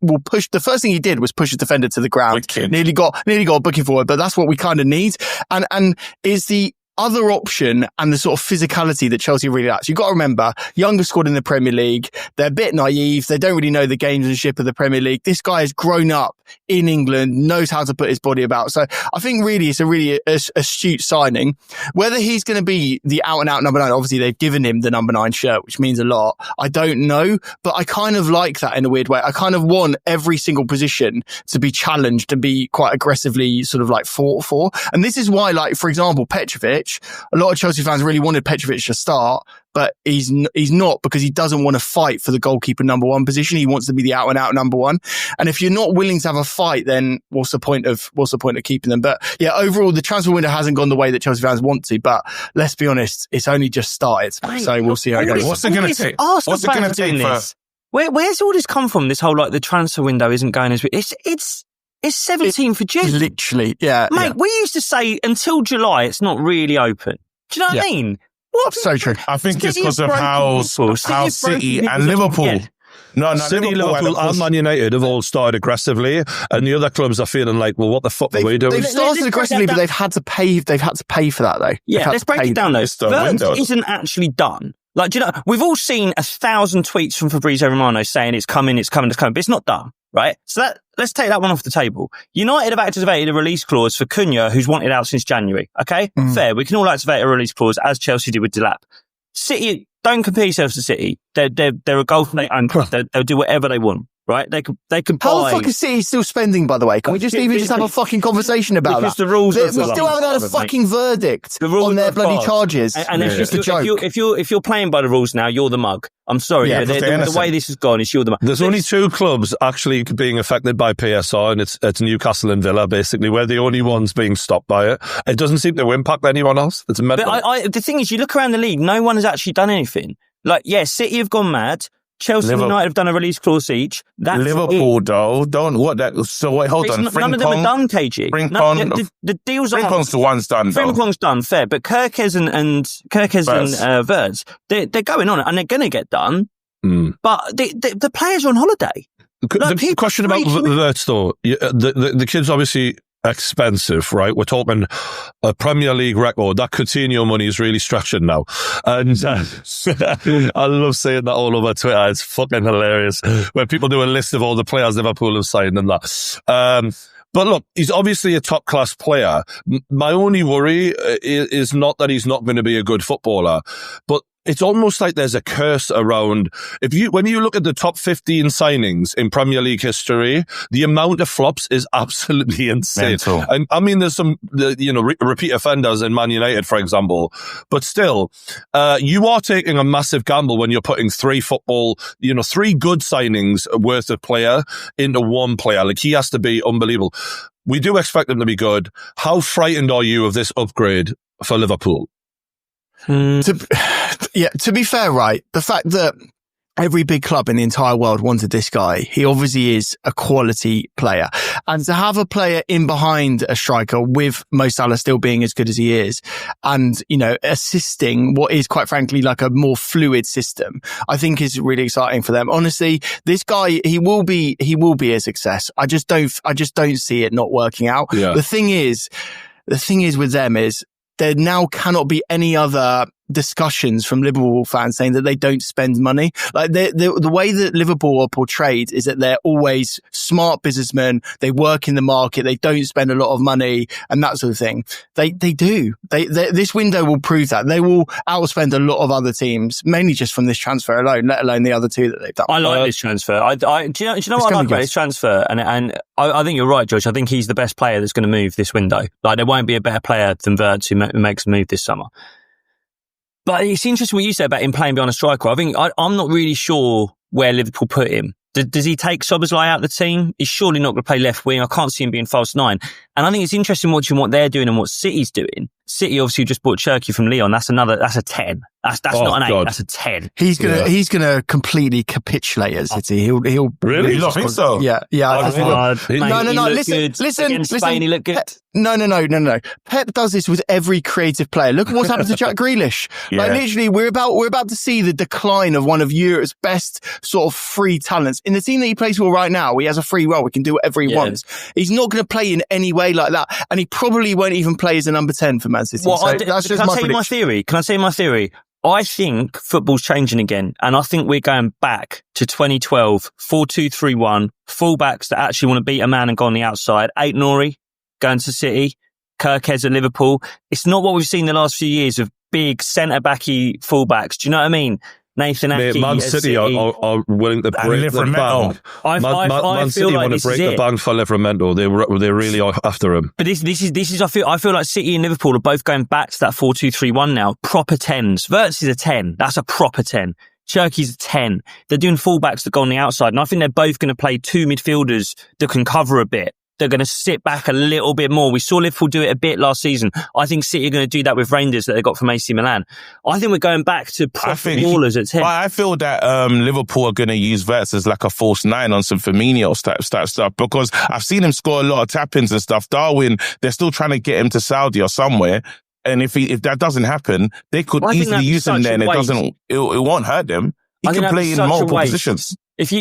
D: will push. The first thing he did was push a defender to the ground. Nearly got a booking forward, but that's what we kind of need. And is the other option and the sort of physicality that Chelsea really lacks. You've got to remember, youngest squad in the Premier League. They're a bit naive. They don't really know the gamesmanship of the Premier League. This guy has grown up in England, knows how to put his body about. So I think really it's a really astute signing. Whether he's going to be the out and out number 9, obviously they've given him the number 9 shirt, which means a lot. I don't know, but I kind of like that in a weird way. I kind of want every single position to be challenged and be quite aggressively sort of like fought for. And this is why, like, for example, Petrovic, a lot of Chelsea fans really wanted Petrovic to start, but he's not, because he doesn't want to fight for the goalkeeper number 1 position. He wants to be the out and out number 1. And if you're not willing to have a fight, then what's the point of keeping them? But yeah, overall, the transfer window hasn't gone the way that Chelsea fans want to, but let's be honest, it's only just started. So we'll see how it goes.
B: What's it going to take? What's it going to take for...
C: Where's all this come from? This whole, like, the transfer window isn't going as... It's 17th of June.
D: Literally, yeah.
C: Mate,
D: yeah.
C: we used to say until July, it's not really open. Do you know what I mean? What?
D: So true.
B: I think it's because of how City and Liverpool...
C: Yeah.
B: No,
A: City, Liverpool and Man United have all started aggressively, and the other clubs are feeling like, well, what the fuck are we doing?
D: They've started aggressively, but they've had to pay. They've had to pay for that, though.
C: Yeah, let's break it down, though. Verts isn't actually done. Like, do you know, we've all seen 1,000 tweets from Fabrizio Romano saying it's coming, but it's not done, right? So let's take that one off the table. United have activated a release clause for Cunha, who's wanted out since January. Okay, fair. We can all activate a release clause as Chelsea did with Delap. City, don't compare yourselves to City. They're a golf and they'll do whatever they want, right? They can buy.
D: How the fuck is City still spending, by the way? Can we just have a fucking conversation about
C: because
D: that?
C: The rules
D: we still haven't had a fucking verdict on their bloody charges.
C: And
D: it's just a joke.
C: If you're playing by the rules now, you're the mug. I'm sorry, the way this has gone is you're the mug.
A: There's only 2 clubs actually being affected by PSR, and it's Newcastle and Villa, basically. We're the only ones being stopped by it. It doesn't seem to impact anyone else. It's mental.
C: But the thing is, you look around the league, no one has actually done anything. Like, yeah, City have gone mad. Chelsea and United have done a release clause each. That's
B: Liverpool, though, don't what that. So wait, hold on.
C: None of them are done, KG. The deals are.
B: Frimpong's the one's done.
C: Frimpong's done, fair, but Kirkes and Verts, they're going on it, and they're going to get done. But the players are on holiday.
A: The question about Verts, though, the kid's obviously expensive, right? We're talking a Premier League record. That Coutinho money is really stretching now. And I love saying that all over Twitter. It's fucking hilarious when people do a list of all the players Liverpool have signed and that. But look, he's obviously a top-class player. My only worry is not that he's not going to be a good footballer, but it's almost like there's a curse around. When you look at the top 15 signings in Premier League history, the amount of flops is absolutely insane. Mental. And I mean, there's some, repeat offenders in Man United, for example, but still, you are taking a massive gamble when you're putting 3 good signings worth of player into one player. Like, he has to be unbelievable. We do expect him to be good. How frightened are you of this upgrade for Liverpool?
D: To be fair, right, the fact that every big club in the entire world wanted this guy, he obviously is a quality player. And to have a player in behind a striker with Mo Salah still being as good as he is and, assisting what is quite frankly like a more fluid system, I think is really exciting for them. Honestly, this guy, he will be a success. I just don't see it not working out. Yeah. The thing is with them is there now cannot be any other discussions from Liverpool fans saying that they don't spend money. Like the way that Liverpool are portrayed is that they're always smart businessmen. They work in the market. They don't spend a lot of money and that sort of thing. They do. This window will prove that. They will outspend a lot of other teams, mainly just from this transfer alone, let alone the other 2 that they've done.
C: I like this transfer. Do you know what I like about this transfer? And I think you're right, Josh. I think he's the best player that's going to move this window. Like, there won't be a better player than Verts who makes a move this summer. But it's interesting what you said about him playing behind a striker. I think I'm not really sure where Liverpool put him. Does he take Szoboszlai out of the team? He's surely not going to play left wing. I can't see him being false 9. And I think it's interesting watching what they're doing and what City's doing. City obviously just bought Cherki from Lyon. That's a 10. That's not an 8. That's a 10.
D: He's gonna completely capitulate at City. He'll
A: really.
B: You don't think so?
D: Yeah.
C: No. Listen.
D: Spain,
C: he looked good.
D: No. Pep does this with every creative player. Look at what's happened to Jack Grealish.
B: Yeah.
D: Like literally, we're about to see the decline of one of Europe's best sort of free talents. In the team that he plays for right now, he has a free role. He can do whatever he wants. He's not going to play in any way like that, and he probably won't even play as a number 10 for Man City.
C: Well,
D: so that's just my prediction.
C: Can I tell you my theory? I think football's changing again, and I think we're going back to 2012, 4-2-3-1, fullbacks that actually want to beat a man and go on the outside. Aït-Nouri going to City, Kirkez at Liverpool. It's not what we've seen the last few years of big centre-backy fullbacks. Do you know what I think? Nathan Ake.
A: Man City are willing to break the bank. Man City want to break the bank for Livramento. They really are after him.
C: But this is. I feel like City and Liverpool are both going back to that 4-2-3-1 now. Proper 10s. Wirtz is a 10. That's a proper 10. Cherki's a 10. They're doing fullbacks that go on the outside, and I think they're both going to play 2 midfielders that can cover a bit. They're going to sit back a little bit more. We saw Liverpool do it a bit last season. I think City are going to do that with Rangers that they got from AC Milan. I think we're going back to proper ballers at 10.
B: I feel that Liverpool are going to use Wirtz as like a false 9 on some Firmino type stuff, because I've seen him score a lot of tap-ins and stuff. Darwin, they're still trying to get him to Saudi or somewhere. And if that doesn't happen, they could easily use him there, and it won't hurt them. He can play in multiple positions.
C: If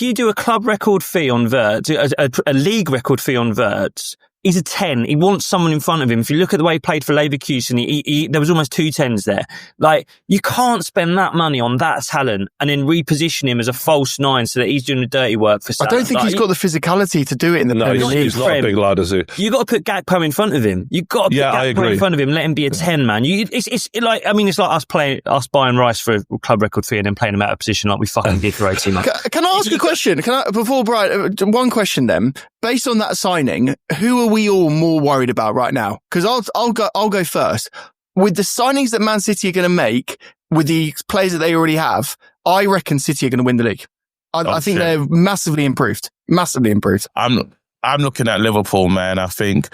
C: you do a club record fee on Wirtz, a league record fee on Wirtz, he's a 10. He wants someone in front of him. If you look at the way he played for Leverkusen, there was almost 2 10s there. Like, you can't spend that money on that talent and then reposition him as a false 9 so that he's doing the dirty work for Salah.
D: I don't think he's got the physicality to do it in the Premier League.
A: He's not a big lad, is he?
C: You got to put Gakpo in front of him. You got to put Gakpo in front of him. Let him be a 10, man. It's like us buying Rice for a club record fee and then playing him out of position like we fucking did for 18 months.
D: Can I ask a question? Before Brian, one question then. Based on that signing, who are we all more worried about right now? Because I'll go first. With the signings that Man City are going to make, with the players that they already have, I reckon City are going to win the league. I think they're massively improved. Massively improved.
B: I'm looking at Liverpool, man. I think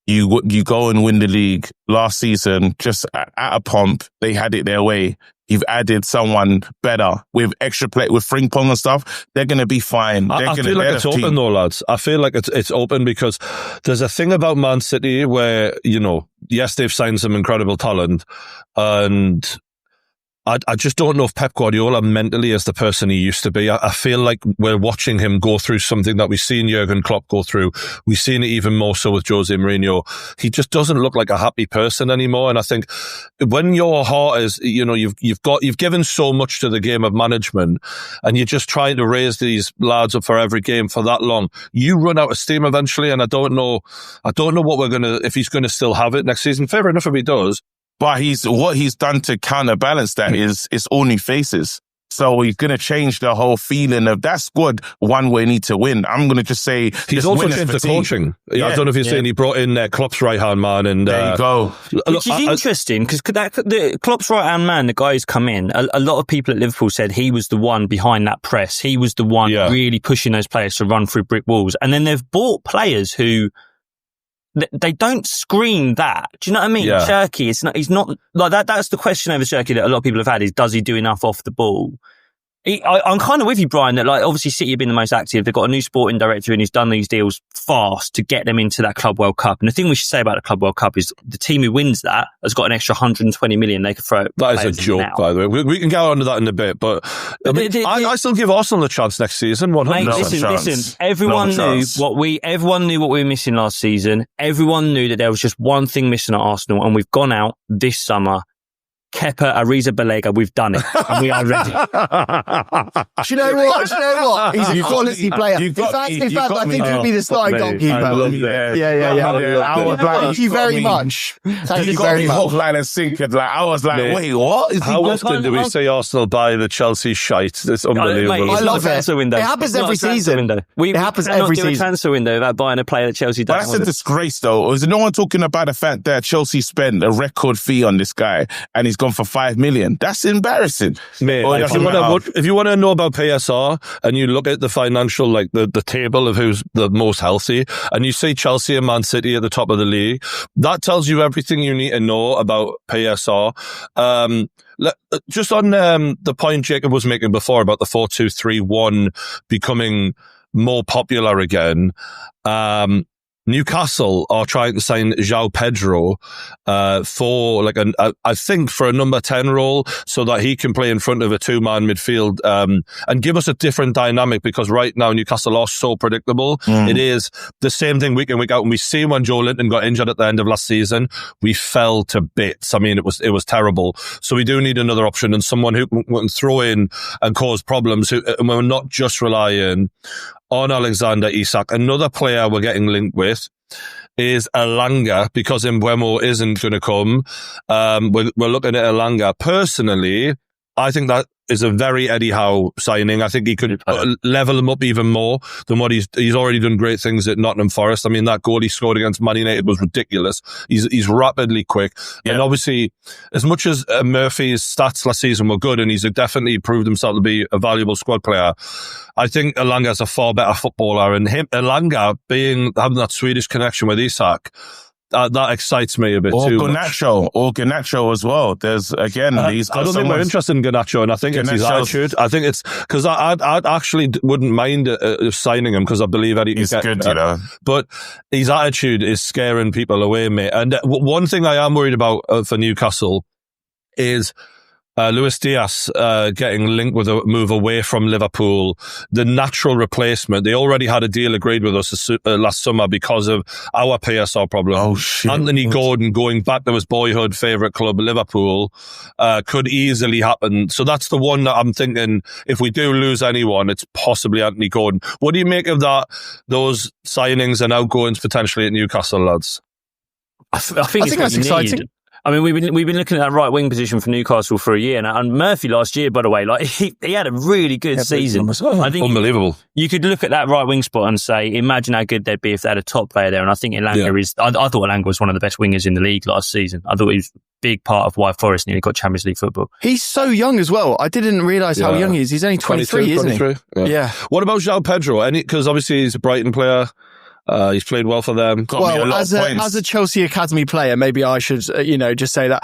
B: you go and win the league. Last season, just at a pump, they had it their way. You've added someone better with extra play, with Frimpong and stuff. They're going to be fine.
A: I feel like it's open though, lads. I feel like it's open because there's a thing about Man City where, yes, they've signed some incredible talent, and I just don't know if Pep Guardiola mentally is the person he used to be. I feel like we're watching him go through something that we've seen Jurgen Klopp go through. We've seen it even more so with Jose Mourinho. He just doesn't look like a happy person anymore. And I think when your heart is, you've given so much to the game of management, and you're just trying to raise these lads up for every game for that long, you run out of steam eventually. And I don't know if he's going to still have it next season. Fair enough if he does.
B: But what he's done to counterbalance that is all new faces. So he's going to change the whole feeling of that squad one way need to win. I'm going to just say
A: he's also changed the coaching. Yeah, I don't know if you're saying he brought in Klopp's right-hand man. And
B: there you go.
C: Which is interesting because the Klopp's right-hand man, the guy who's come in, a lot of people at Liverpool said he was the one behind that press. He was the one really pushing those players to run through brick walls. And then they've bought players who... they don't scream that. Do you know what I mean?
A: Yeah.
C: Cherki, he's not like that. That's the question over Cherki that a lot of people have had is, does he do enough off the ball? I'm kind of with you, Brian, that like obviously City have been the most active. They've got a new sporting director and he's done these deals fast to get them into that Club World Cup. And the thing we should say about the Club World Cup is the team who wins that has got an extra 120 million they could throw.
A: That is a joke, by the way. We can get on to that in a bit, but I still give Arsenal a chance next season. 100%.
C: Listen. Everyone knew what we were missing last season. Everyone knew that there was just one thing missing at Arsenal, and we've gone out this summer. Kepa Arrizabalaga, we've done it, and we are ready.
D: Do you know what? He's a quality player. In fact, I think he'll be the starting goalkeeper. Yeah. Thank you very much. Thank you very much.
B: Hook, line and sinker. I was like, wait, what?
A: How often do we say Arsenal buy the Chelsea shite? It's unbelievable.
D: I love it. It happens every season. It happens every season.
C: A transfer window without buying a player that Chelsea doesn't want.
B: That's a disgrace, though. Is no one talking about the fact that Chelsea spent a record fee on this guy, and he's gone for 5 million. That's embarrassing.
A: Mate, if you want to know about PSR and you look at the financial, like the table of who's the most healthy, and you see Chelsea and Man City at the top of the league, that tells you everything you need to know about PSR. Just on the point Jacob was making before about the 4-2-3-1 becoming more popular again, Newcastle are trying to sign João Pedro for I think for a number 10 role, so that he can play in front of a two-man midfield and give us a different dynamic, because right now Newcastle are so predictable. It is the same thing week in, week out. And we see when Joe Linton got injured at the end of last season, we fell to bits. I mean, it was terrible. So we do need another option and someone who can throw in and cause problems, and we're not just relying on Alexander Isak. Another player we're getting linked with is Elanga, because Mbeumo isn't going to come. We're looking at Elanga. Personally, I think that is a very Eddie Howe signing. I think he could level him up even more than what he's already done great things at Nottingham Forest. I mean, that goal he scored against Man United was ridiculous. He's rapidly quick. Yeah. And obviously, as much as Murphy's stats last season were good and he's definitely proved himself to be a valuable squad player, I think Elanga's a far better footballer. And Elanga having that Swedish connection with Isak, that excites me a bit too.
B: Or Garnacho as well. There's again these.
A: I don't think we're interested in Garnacho, and I think it's his attitude. I think it's because I actually wouldn't mind signing him, because I believe Eddie
B: he's good, you know.
A: But his attitude is scaring people away, mate. And one thing I am worried about for Newcastle is Luis Diaz getting linked with a move away from Liverpool. The natural replacement, they already had a deal agreed with us last summer because of our PSR problem.
B: Oh, shit.
A: Anthony Gordon going back to his boyhood favourite club, Liverpool, could easily happen. So that's the one that I'm thinking, if we do lose anyone, it's possibly Anthony Gordon. What do you make of that? Those signings and outgoings potentially at Newcastle, lads?
C: I think that's exciting. I mean, we've been looking at that right wing position for Newcastle for a year now, and Murphy last year, by the way, like he had a really good season. I think
A: unbelievable.
C: You could look at that right wing spot and say, imagine how good they'd be if they had a top player there. And I think Elanga is. I thought Elanga was one of the best wingers in the league last season. I thought he was a big part of why Forest nearly got Champions League football.
D: He's so young as well. I didn't realise how young he is. He's only 23, isn't he?
A: Yeah. What about João Pedro? Because obviously he's a Brighton player. He's played well for them.
D: As a Chelsea Academy player, maybe I should, just say that.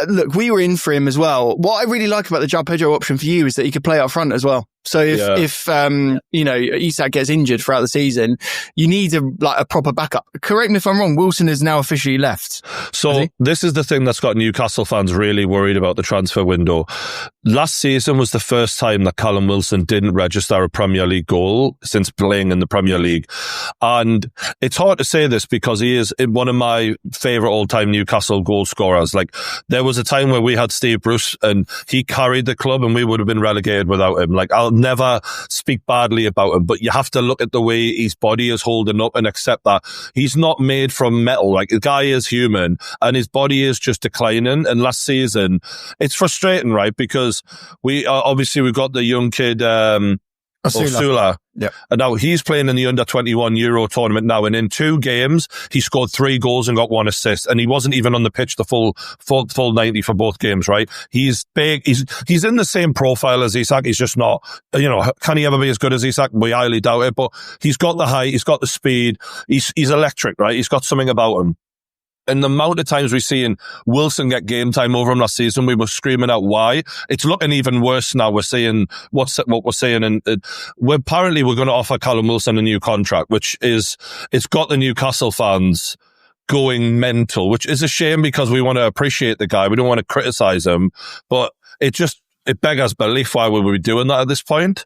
D: Look, we were in for him as well. What I really like about the João Pedro option for you is that he could play up front as well. So if Isak gets injured throughout the season, you need a proper backup. Correct me if I'm wrong, Wilson has now officially left.
A: So this is the thing that's got Newcastle fans really worried about the transfer window. Last season was the first time that Callum Wilson didn't register a Premier League goal since playing in the Premier League. And it's hard to say this because he is one of my favourite all-time Newcastle goal scorers. Like, there was a time where we had Steve Bruce and he carried the club and we would have been relegated without him. Like, I'll never speak badly about him, but you have to look at the way his body is holding up and accept that he's not made from metal. Like, the guy is human and his body is just declining. And last season, it's frustrating, right? Because we've got the young kid, Osula.
B: Yeah.
A: And now he's playing in the under-21 Euro tournament now, and in 2 games, he scored 3 goals and got 1 assist, and he wasn't even on the pitch the full 90 for both games, right? He's big. He's in the same profile as Isak. He's just not, can he ever be as good as Isak? We highly doubt it, but he's got the height, he's got the speed, he's electric, right? He's got something about him. And the amount of times we've seen Wilson get game time over him last season, we were screaming out why. It's looking even worse now. We're saying what we're saying, and we're going to offer Callum Wilson a new contract, it's got the Newcastle fans going mental, which is a shame because we want to appreciate the guy. We don't want to criticize him, but it beggars belief why we would be doing that at this point.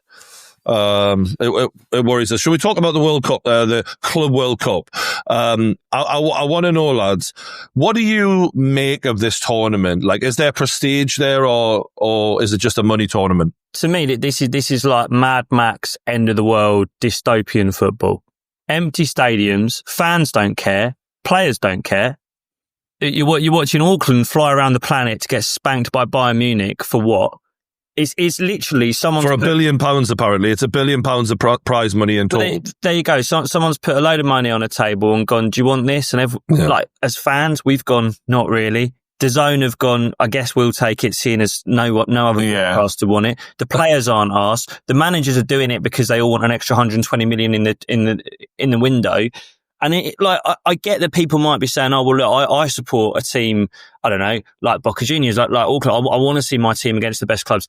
A: It worries us. Should we talk about the World Cup, the Club World Cup? I want to know, lads, what do you make of this tournament? Like, is there prestige there, or is it just a money tournament?
C: To me, this is like Mad Max, end of the world, dystopian football. Empty stadiums, fans don't care, players don't care. You're watching Auckland fly around the planet to get spanked by Bayern Munich for what? It's literally someone
A: for £1 billion. Apparently, it's £1 billion of prize money in total.
C: There you go. Someone's put a load of money on a table and gone, "Do you want this?" And as fans, we've gone, "Not really." DAZN have gone, I guess we'll take it, seeing as no other broadcaster want it. The players aren't asked. The managers are doing it because they all want an extra 120 million in the window. And I get that people might be saying, oh, well, look, I support a team, I don't know, like Boca Juniors, like Auckland. I want to see my team against the best clubs.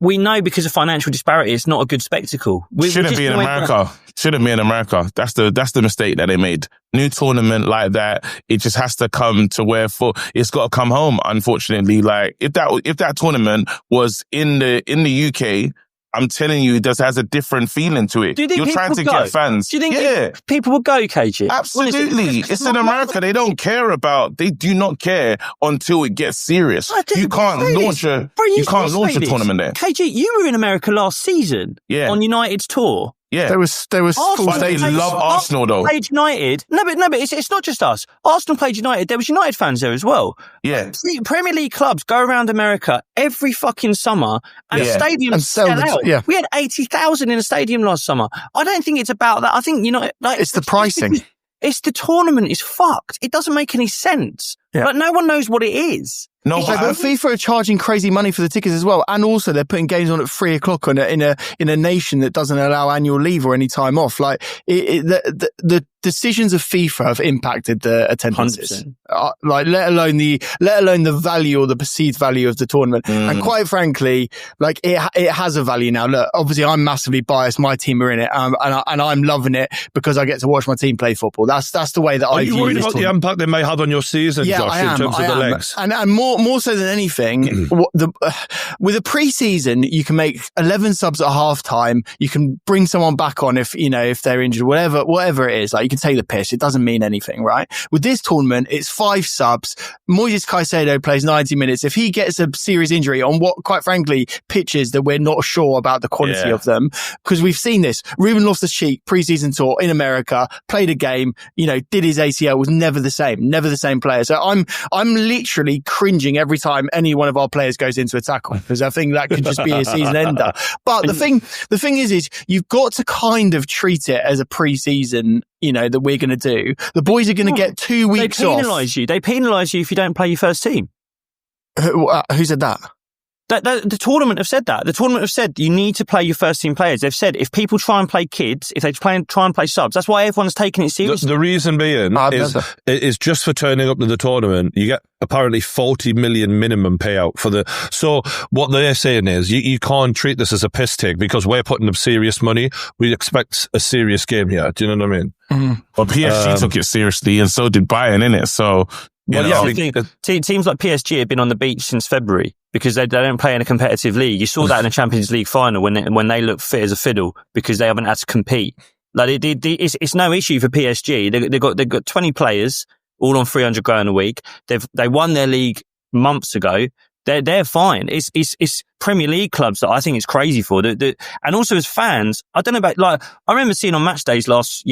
C: We know because of financial disparity, it's not a good spectacle.
B: Shouldn't be in America. Shouldn't be in America. That's the mistake that they made. New tournament like that, it just has to come to where it's got to come home. Unfortunately, like if that tournament was in the UK, I'm telling you, it just has a different feeling to it.
C: Do you think
B: You're trying to get fans.
C: Do you think people will go, KG?
B: Absolutely. It's in America. They don't care they do not care until it gets serious. You can't launch a tournament there.
C: KG, you were in America last season on United's tour.
B: Yeah,
D: there was
B: But they love Arsenal though.
C: Played United. No, but it's not just us. Arsenal played United. There was United fans there as well.
B: Yeah,
C: Premier League clubs go around America every fucking summer, and stadiums sell out.
D: Yeah.
C: We had 80,000 in a stadium last summer. I don't think it's about that. I think
D: it's the pricing.
C: It's the tournament is fucked. It doesn't make any sense.
D: Yeah.
C: Like no one knows what it is.
B: No,
D: but FIFA are charging crazy money for the tickets as well, and also they're putting games on at 3:00 in a nation that doesn't allow annual leave or any time off. Like the decisions of FIFA have impacted the attendances. Like let alone the value or the perceived value of the tournament. And quite frankly, like it has a value now. Look, obviously I'm massively biased. My team are in it, and I'm loving it because I get to watch my team play football. That's the way that I view it.
A: Are you worried about the impact they may have on your season, Josh, in terms of the legs?
D: And more so than anything, with a pre-season, you can make 11 subs at half time. You can bring someone back on if they're injured, whatever it is. Like you can take the piss. It doesn't mean anything, right? With this tournament, it's 5 subs. Moises Caicedo plays 90 minutes. If he gets a serious injury on what, quite frankly, pitches that we're not sure about the quality of them, because we've seen this. Ruben Loftus-Cheek, pre-season tour in America, played a game, did his ACL, was never the same player. So I'm literally cringing every time any one of our players goes into a tackle, because I think that could just be a season ender. But the thing is you've got to kind of treat it as a pre-season, that we're going to do. The boys are going to get 2 weeks off.
C: They penalise you if you don't play your first team.
D: Who said that?
C: The tournament have said that. The tournament have said you need to play your first team players. They've said if people try and play kids, if they try and play subs, that's why everyone's taking it seriously.
A: The reason being is just for turning up to the tournament, you get apparently 40 million minimum payout so what they're saying is you can't treat this as a piss take because we're putting up serious money. We expect a serious game here. Do you know what I mean?
B: Mm-hmm. Well, PSG took it seriously and so did Bayern, innit? So,
C: teams like PSG have been on the beach since February because they don't play in a competitive league. You saw that in the Champions League final when they look fit as a fiddle because they haven't had to compete. Like it's no issue for PSG. They've got 20 players all on 300 grand a week. They won their league months ago. They're fine. It's Premier League clubs that I think it's crazy for. And also as fans, I don't know about, like, I remember seeing on match days last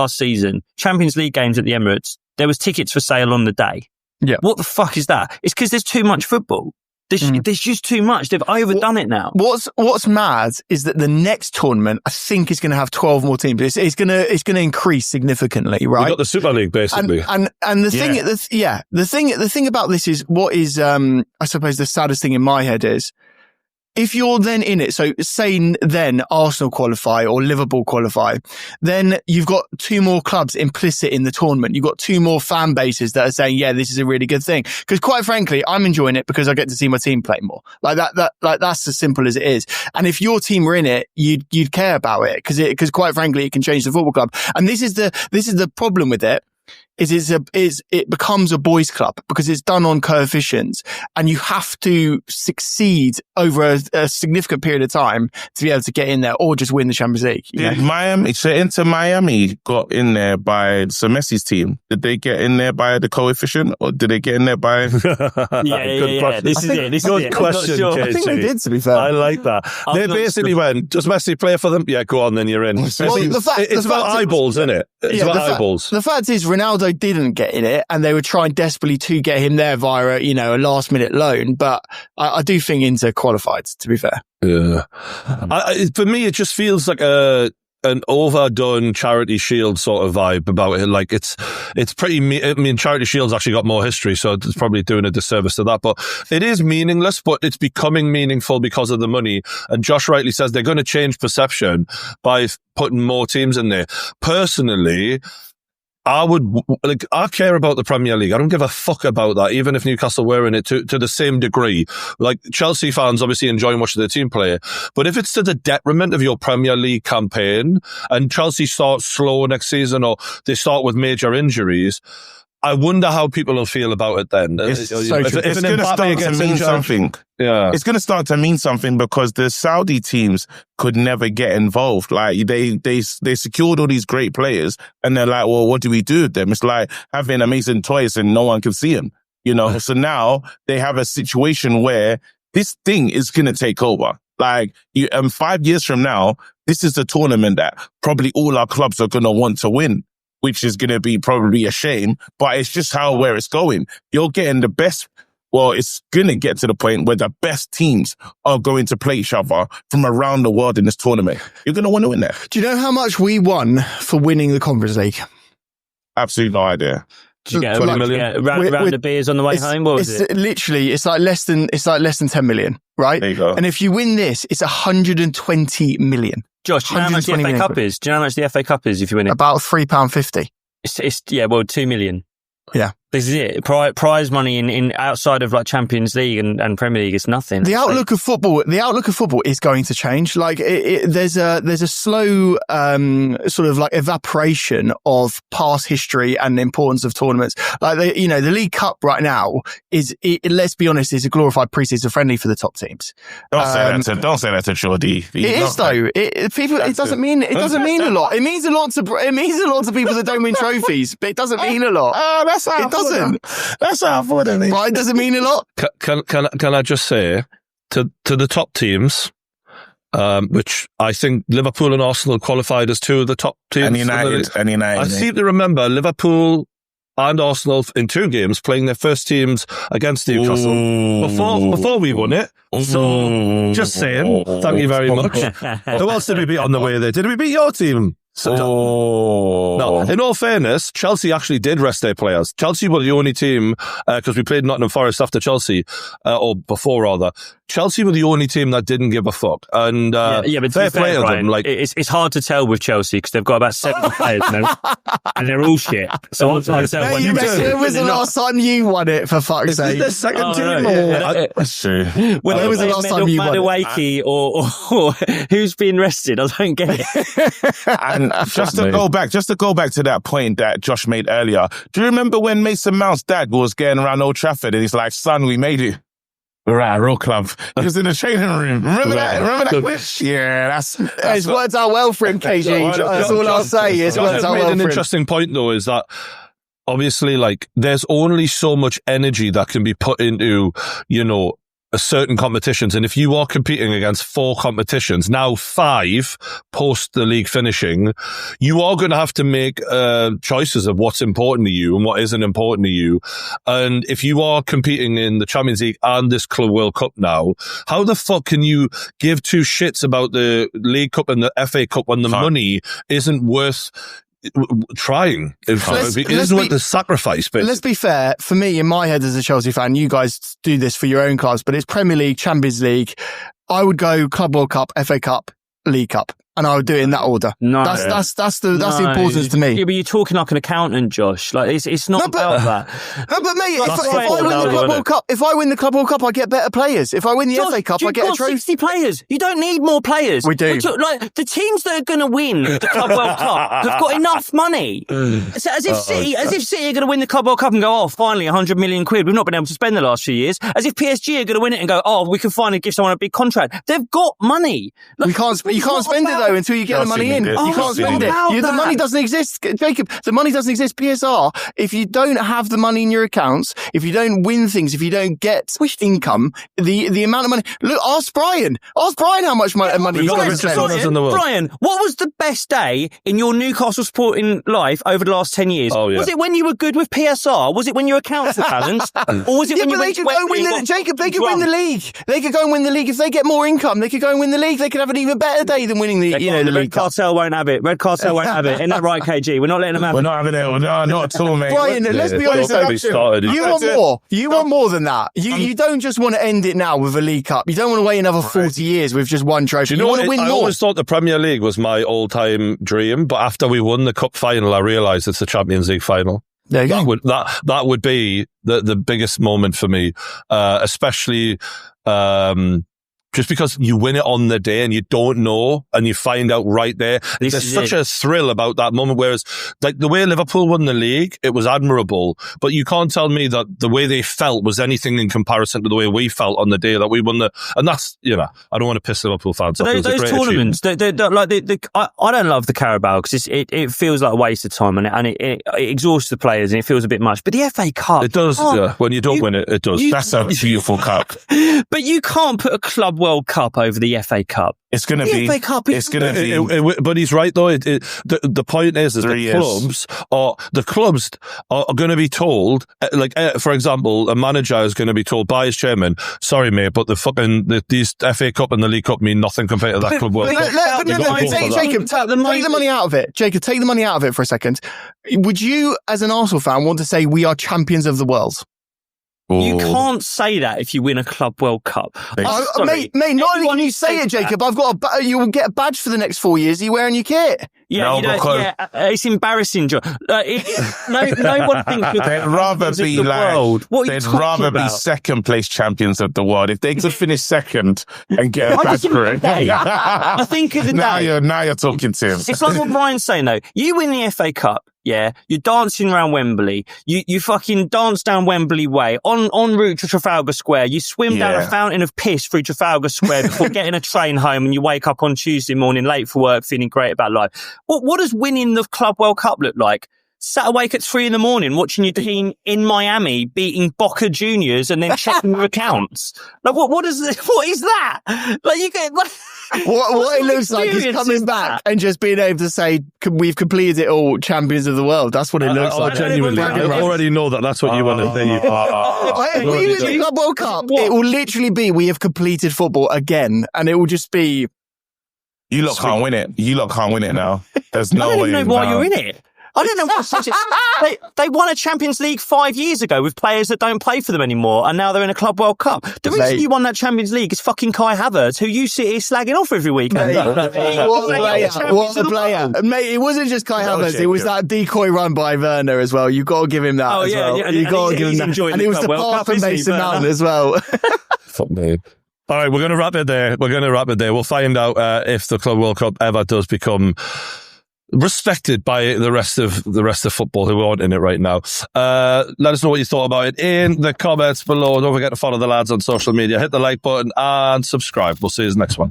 C: season, Champions League games at the Emirates, there was tickets for sale on the day.
D: Yeah.
C: What the fuck is that? It's because there's too much football. There's just too much. They've overdone it now.
D: What's mad is that the next tournament, I think, is going to have 12 more teams. It's going to increase significantly, right?
A: We got the Super League basically,
D: and the thing about this is what is I suppose the saddest thing in my head is if you're then in it, so say then Arsenal qualify or Liverpool qualify, then you've got 2 more clubs implicit in the tournament. You've got 2 more fan bases that are saying, yeah, this is a really good thing. Because quite frankly, I'm enjoying it because I get to see my team play more. Like that's as simple as it is. And if your team were in it, you'd care about it because quite frankly, it can change the football club. And this is the problem with it. It becomes a boys' club because it's done on coefficients, and you have to succeed over a significant period of time to be able to get in there or just win the Champions League.
B: Inter Miami got in there by Messi's team. Did they get in there by the coefficient, or did they get in there by?
C: Yeah. This is it. This is
A: good question.
C: Sure.
D: I think they did. To be fair,
A: I like that. They basically went, "Does Messi play for them? Yeah, go on, then you're in." It's about eyeballs, isn't it? It's about eyeballs.
D: The fact is, Ronaldo didn't get in it, and they were trying desperately to get him there via a last minute loan. But I do think Inter qualified, to be fair.
A: Yeah. For me, it just feels like a an overdone Charity Shield sort of vibe about it. Like it's pretty. I mean, Charity Shield's actually got more history, so it's probably doing a disservice to that. But it is meaningless, but it's becoming meaningful because of the money. And Josh rightly says they're going to change perception by putting more teams in there. Personally, I care about the Premier League. I don't give a fuck about that, even if Newcastle were in it to the same degree. Like Chelsea fans obviously enjoying watching their team play. But if it's to the detriment of your Premier League campaign and Chelsea starts slow next season or they start with major injuries, I wonder how people will feel about it then.
B: It's going to start to mean something.
A: Yeah.
B: It's going to start to mean something because the Saudi teams could never get involved. Like they secured all these great players and they're like, well, what do we do with them? It's like having amazing toys and no one can see them, you know? So now they have a situation where this thing is going to take over. Like 5 years from now, this is the tournament that probably all our clubs are going to want to win, which is going to be probably a shame, but it's just where it's going. You're getting the best. Well, it's going to get to the point where the best teams are going to play each other from around the world in this tournament. You're going to want to win that.
D: Do you know how much we won for winning the Conference League?
B: Absolutely no idea.
C: Did you get 20 million? Round of beers on the way home? What was it?
D: Literally, it's like less than 10 million, right?
B: There you go.
D: And if you win this, it's 120 million.
C: Josh, do you know how much the FA Cup is? Do you know how much the FA Cup is if you win it?
D: About £3.50.
C: It's 2 million.
D: Yeah.
C: This is it. Prize money in outside of like Champions League and Premier League is nothing.
D: The outlook of football is going to change. Like there's a slow sort of like evaporation of past history and the importance of tournaments. Like the League Cup right now let's be honest, is a glorified pre-season friendly for the top teams.
B: Don't say that to Jordi.
D: It is though. It doesn't mean a lot. It means a lot to people that don't win trophies, but it doesn't mean a lot.
B: Oh, that's how it doesn't. That's how I thought it means.
D: Right, doesn't mean a lot.
A: Can I just say to the top teams, which I think Liverpool and Arsenal qualified as two of the top teams.
B: And United. I
A: seem to remember Liverpool and Arsenal in 2 games playing their first teams against Newcastle before we won it. So just saying, thank you very much. Who else did we beat on the way there? Did we beat your team? No, in all fairness, Chelsea actually did rest their players. Chelsea were the only team, because we played Nottingham Forest after Chelsea, or before rather. Chelsea were the only team that didn't give a fuck. And
C: but
A: fair play to them. Like,
C: it's hard to tell with Chelsea because they've got about 7 players now, and they're all shit. So I'm trying to tell
D: when was the last time you won it, for fuck's sake?
A: Is this their second team?
B: That's true.
C: When was the last time you won it? Or who's been rested? I don't get it.
B: And just to go back to that point that Josh made earlier, do you remember when Mason Mount's dad was getting around Old Trafford and he's like, son, we made it. We're at a real club. He was in the training room. Remember that? Yeah,
D: it's worked out well for him, KG. That's all I'll say. It's worked out well for him.
A: An interesting point, though, is that obviously, like, there's only so much energy that can be put into, certain competitions. And if you are competing against 4 competitions, now 5 post the league finishing, you are going to have to make choices of what's important to you and what isn't important to you. And if you are competing in the Champions League and this Club World Cup now, how the fuck can you give 2 shits about the League Cup and the FA Cup when the money isn't worth trying? It isn't worth the sacrifice. But
D: let's be fair. For me, in my head as a Chelsea fan, you guys do this for your own clubs, but it's Premier League, Champions League. I would go Club World Cup, FA Cup, League Cup. And I would do it in that order.
C: No,
D: that's the importance to me.
C: Yeah, but you're talking like an accountant, Josh. Like it's not about that.
D: No, but mate, if I win the Club World Cup, I get better players. If I win the FA Cup, I get a trophy.
C: 60 players. You don't need more players.
D: We do.
C: Like the teams that are going to win the Club World Cup have got enough money. So as if City are going to win the Club World Cup and go, oh, finally 100 million quid. We've not been able to spend the last few years. As if PSG are going to win it and go, oh, we can finally give someone a big contract. They've got money.
D: Like, you can't spend it though until you get the money in. You can't spend it. The money doesn't exist, Jacob. The money doesn't exist. PSR. If you don't have the money in your accounts, if you don't win things, if you don't get income, the amount of money. Look, ask Brian. Ask Brian how much money he's got to spend.
C: Brian, what was the best day in your Newcastle sporting life over the last 10 years?
A: Oh, yeah.
C: Was it when you were good with PSR? Was it when your accounts were balanced? Or was it when you went to
D: Jacob, they could win the league. They could go and win the league. If they get more income, they could go and win the league. They could have an even better day than winning the
C: the Red Cartel won't have it. Red Cartel won't have it. Isn't that right, KG? We're not letting them have it.
B: We're not having it. No, not at all, mate.
D: Brian, let's be honest. You want more. You want more than that. You don't just want to end it now with a League Cup. You don't want to wait another 40 years with just one trophy. You want to win more.
A: I always thought the Premier League was my all-time dream, but after we won the Cup final, I realised it's the Champions League final.
D: There you go.
A: That would be the biggest moment for me, especially just because you win it on the day and you don't know and you find out right there. There's such a thrill about that moment. Whereas, like the way Liverpool won the league, it was admirable. But you can't tell me that the way they felt was anything in comparison to the way we felt on the day that we won the. And that's, I don't want to piss Liverpool fans off.
C: Those tournaments, I don't love the Carabao because it feels like a waste of time and it exhausts the players and it feels a bit much. But the FA Cup,
A: it does. When you don't win it, it does.
B: That's a beautiful cup.
C: But you can't put a Club World Cup over the FA Cup.
B: It's going to be.
C: FA Cup.
B: It's going to be.
A: But he's right though. The point is the clubs are going to be told. For example, a manager is going to be told by his chairman, "Sorry, mate, but these FA Cup and the League Cup mean nothing compared to that Club World Cup."
D: Jacob, take the money out of it. Jacob, take the money out of it for a second. Would you, as an Arsenal fan, want to say we are champions of the world?
C: You can't say that if you win a Club World Cup.
D: Mate, not only can you say it, Jacob, you will get a badge for the next 4 years. Are you wearing your kit?
C: Yeah, it's embarrassing, John. No one thinks
B: they'd rather be they'd rather be second place champions of the world. If they could finish second and get a badge for it.
C: I think of the day.
B: Now you're talking to him.
C: It's like what Brian's saying though. You win the FA Cup. Yeah, you're dancing around Wembley. You fucking dance down Wembley Way en route to Trafalgar Square. You swim down a fountain of piss through Trafalgar Square before getting a train home, and you wake up on Tuesday morning late for work, feeling great about life. What does winning the Club World Cup look like? Sat awake at 3 a.m. watching your team in Miami beating Boca Juniors and then checking your accounts. Like what is that? Like you get
D: what it looks like is coming back and just being able to say we've completed it all, champions of the world. That's what it looks like.
A: Genuinely, I already know that's what you want to say.
D: If we win the Club World Cup, it will literally be we have completed football again, and it will just be.
B: You lot can't win it. You lot can't win it now. There's no way.
C: I don't even know why you're in it. I don't know what they won a Champions League 5 years ago with players that don't play for them anymore, and now they're in a Club World Cup. The reason you won that Champions League is fucking Kai Havertz, who you sit here slagging off every week.
D: What a player. Mate, it wasn't just Kai Havertz, it was that decoy run by Werner as well. You got to give him that as well.
C: You got to give him that.
D: And it was the pass from Mason Mount as well.
A: Fuck me. All right, we're going to wrap it there. We'll find out if the Club World Cup ever does become respected by the rest of football who aren't in it right now. Let us know what you thought about it in the comments below. Don't forget to follow the lads on social media. Hit the like button and subscribe. We'll see you next one.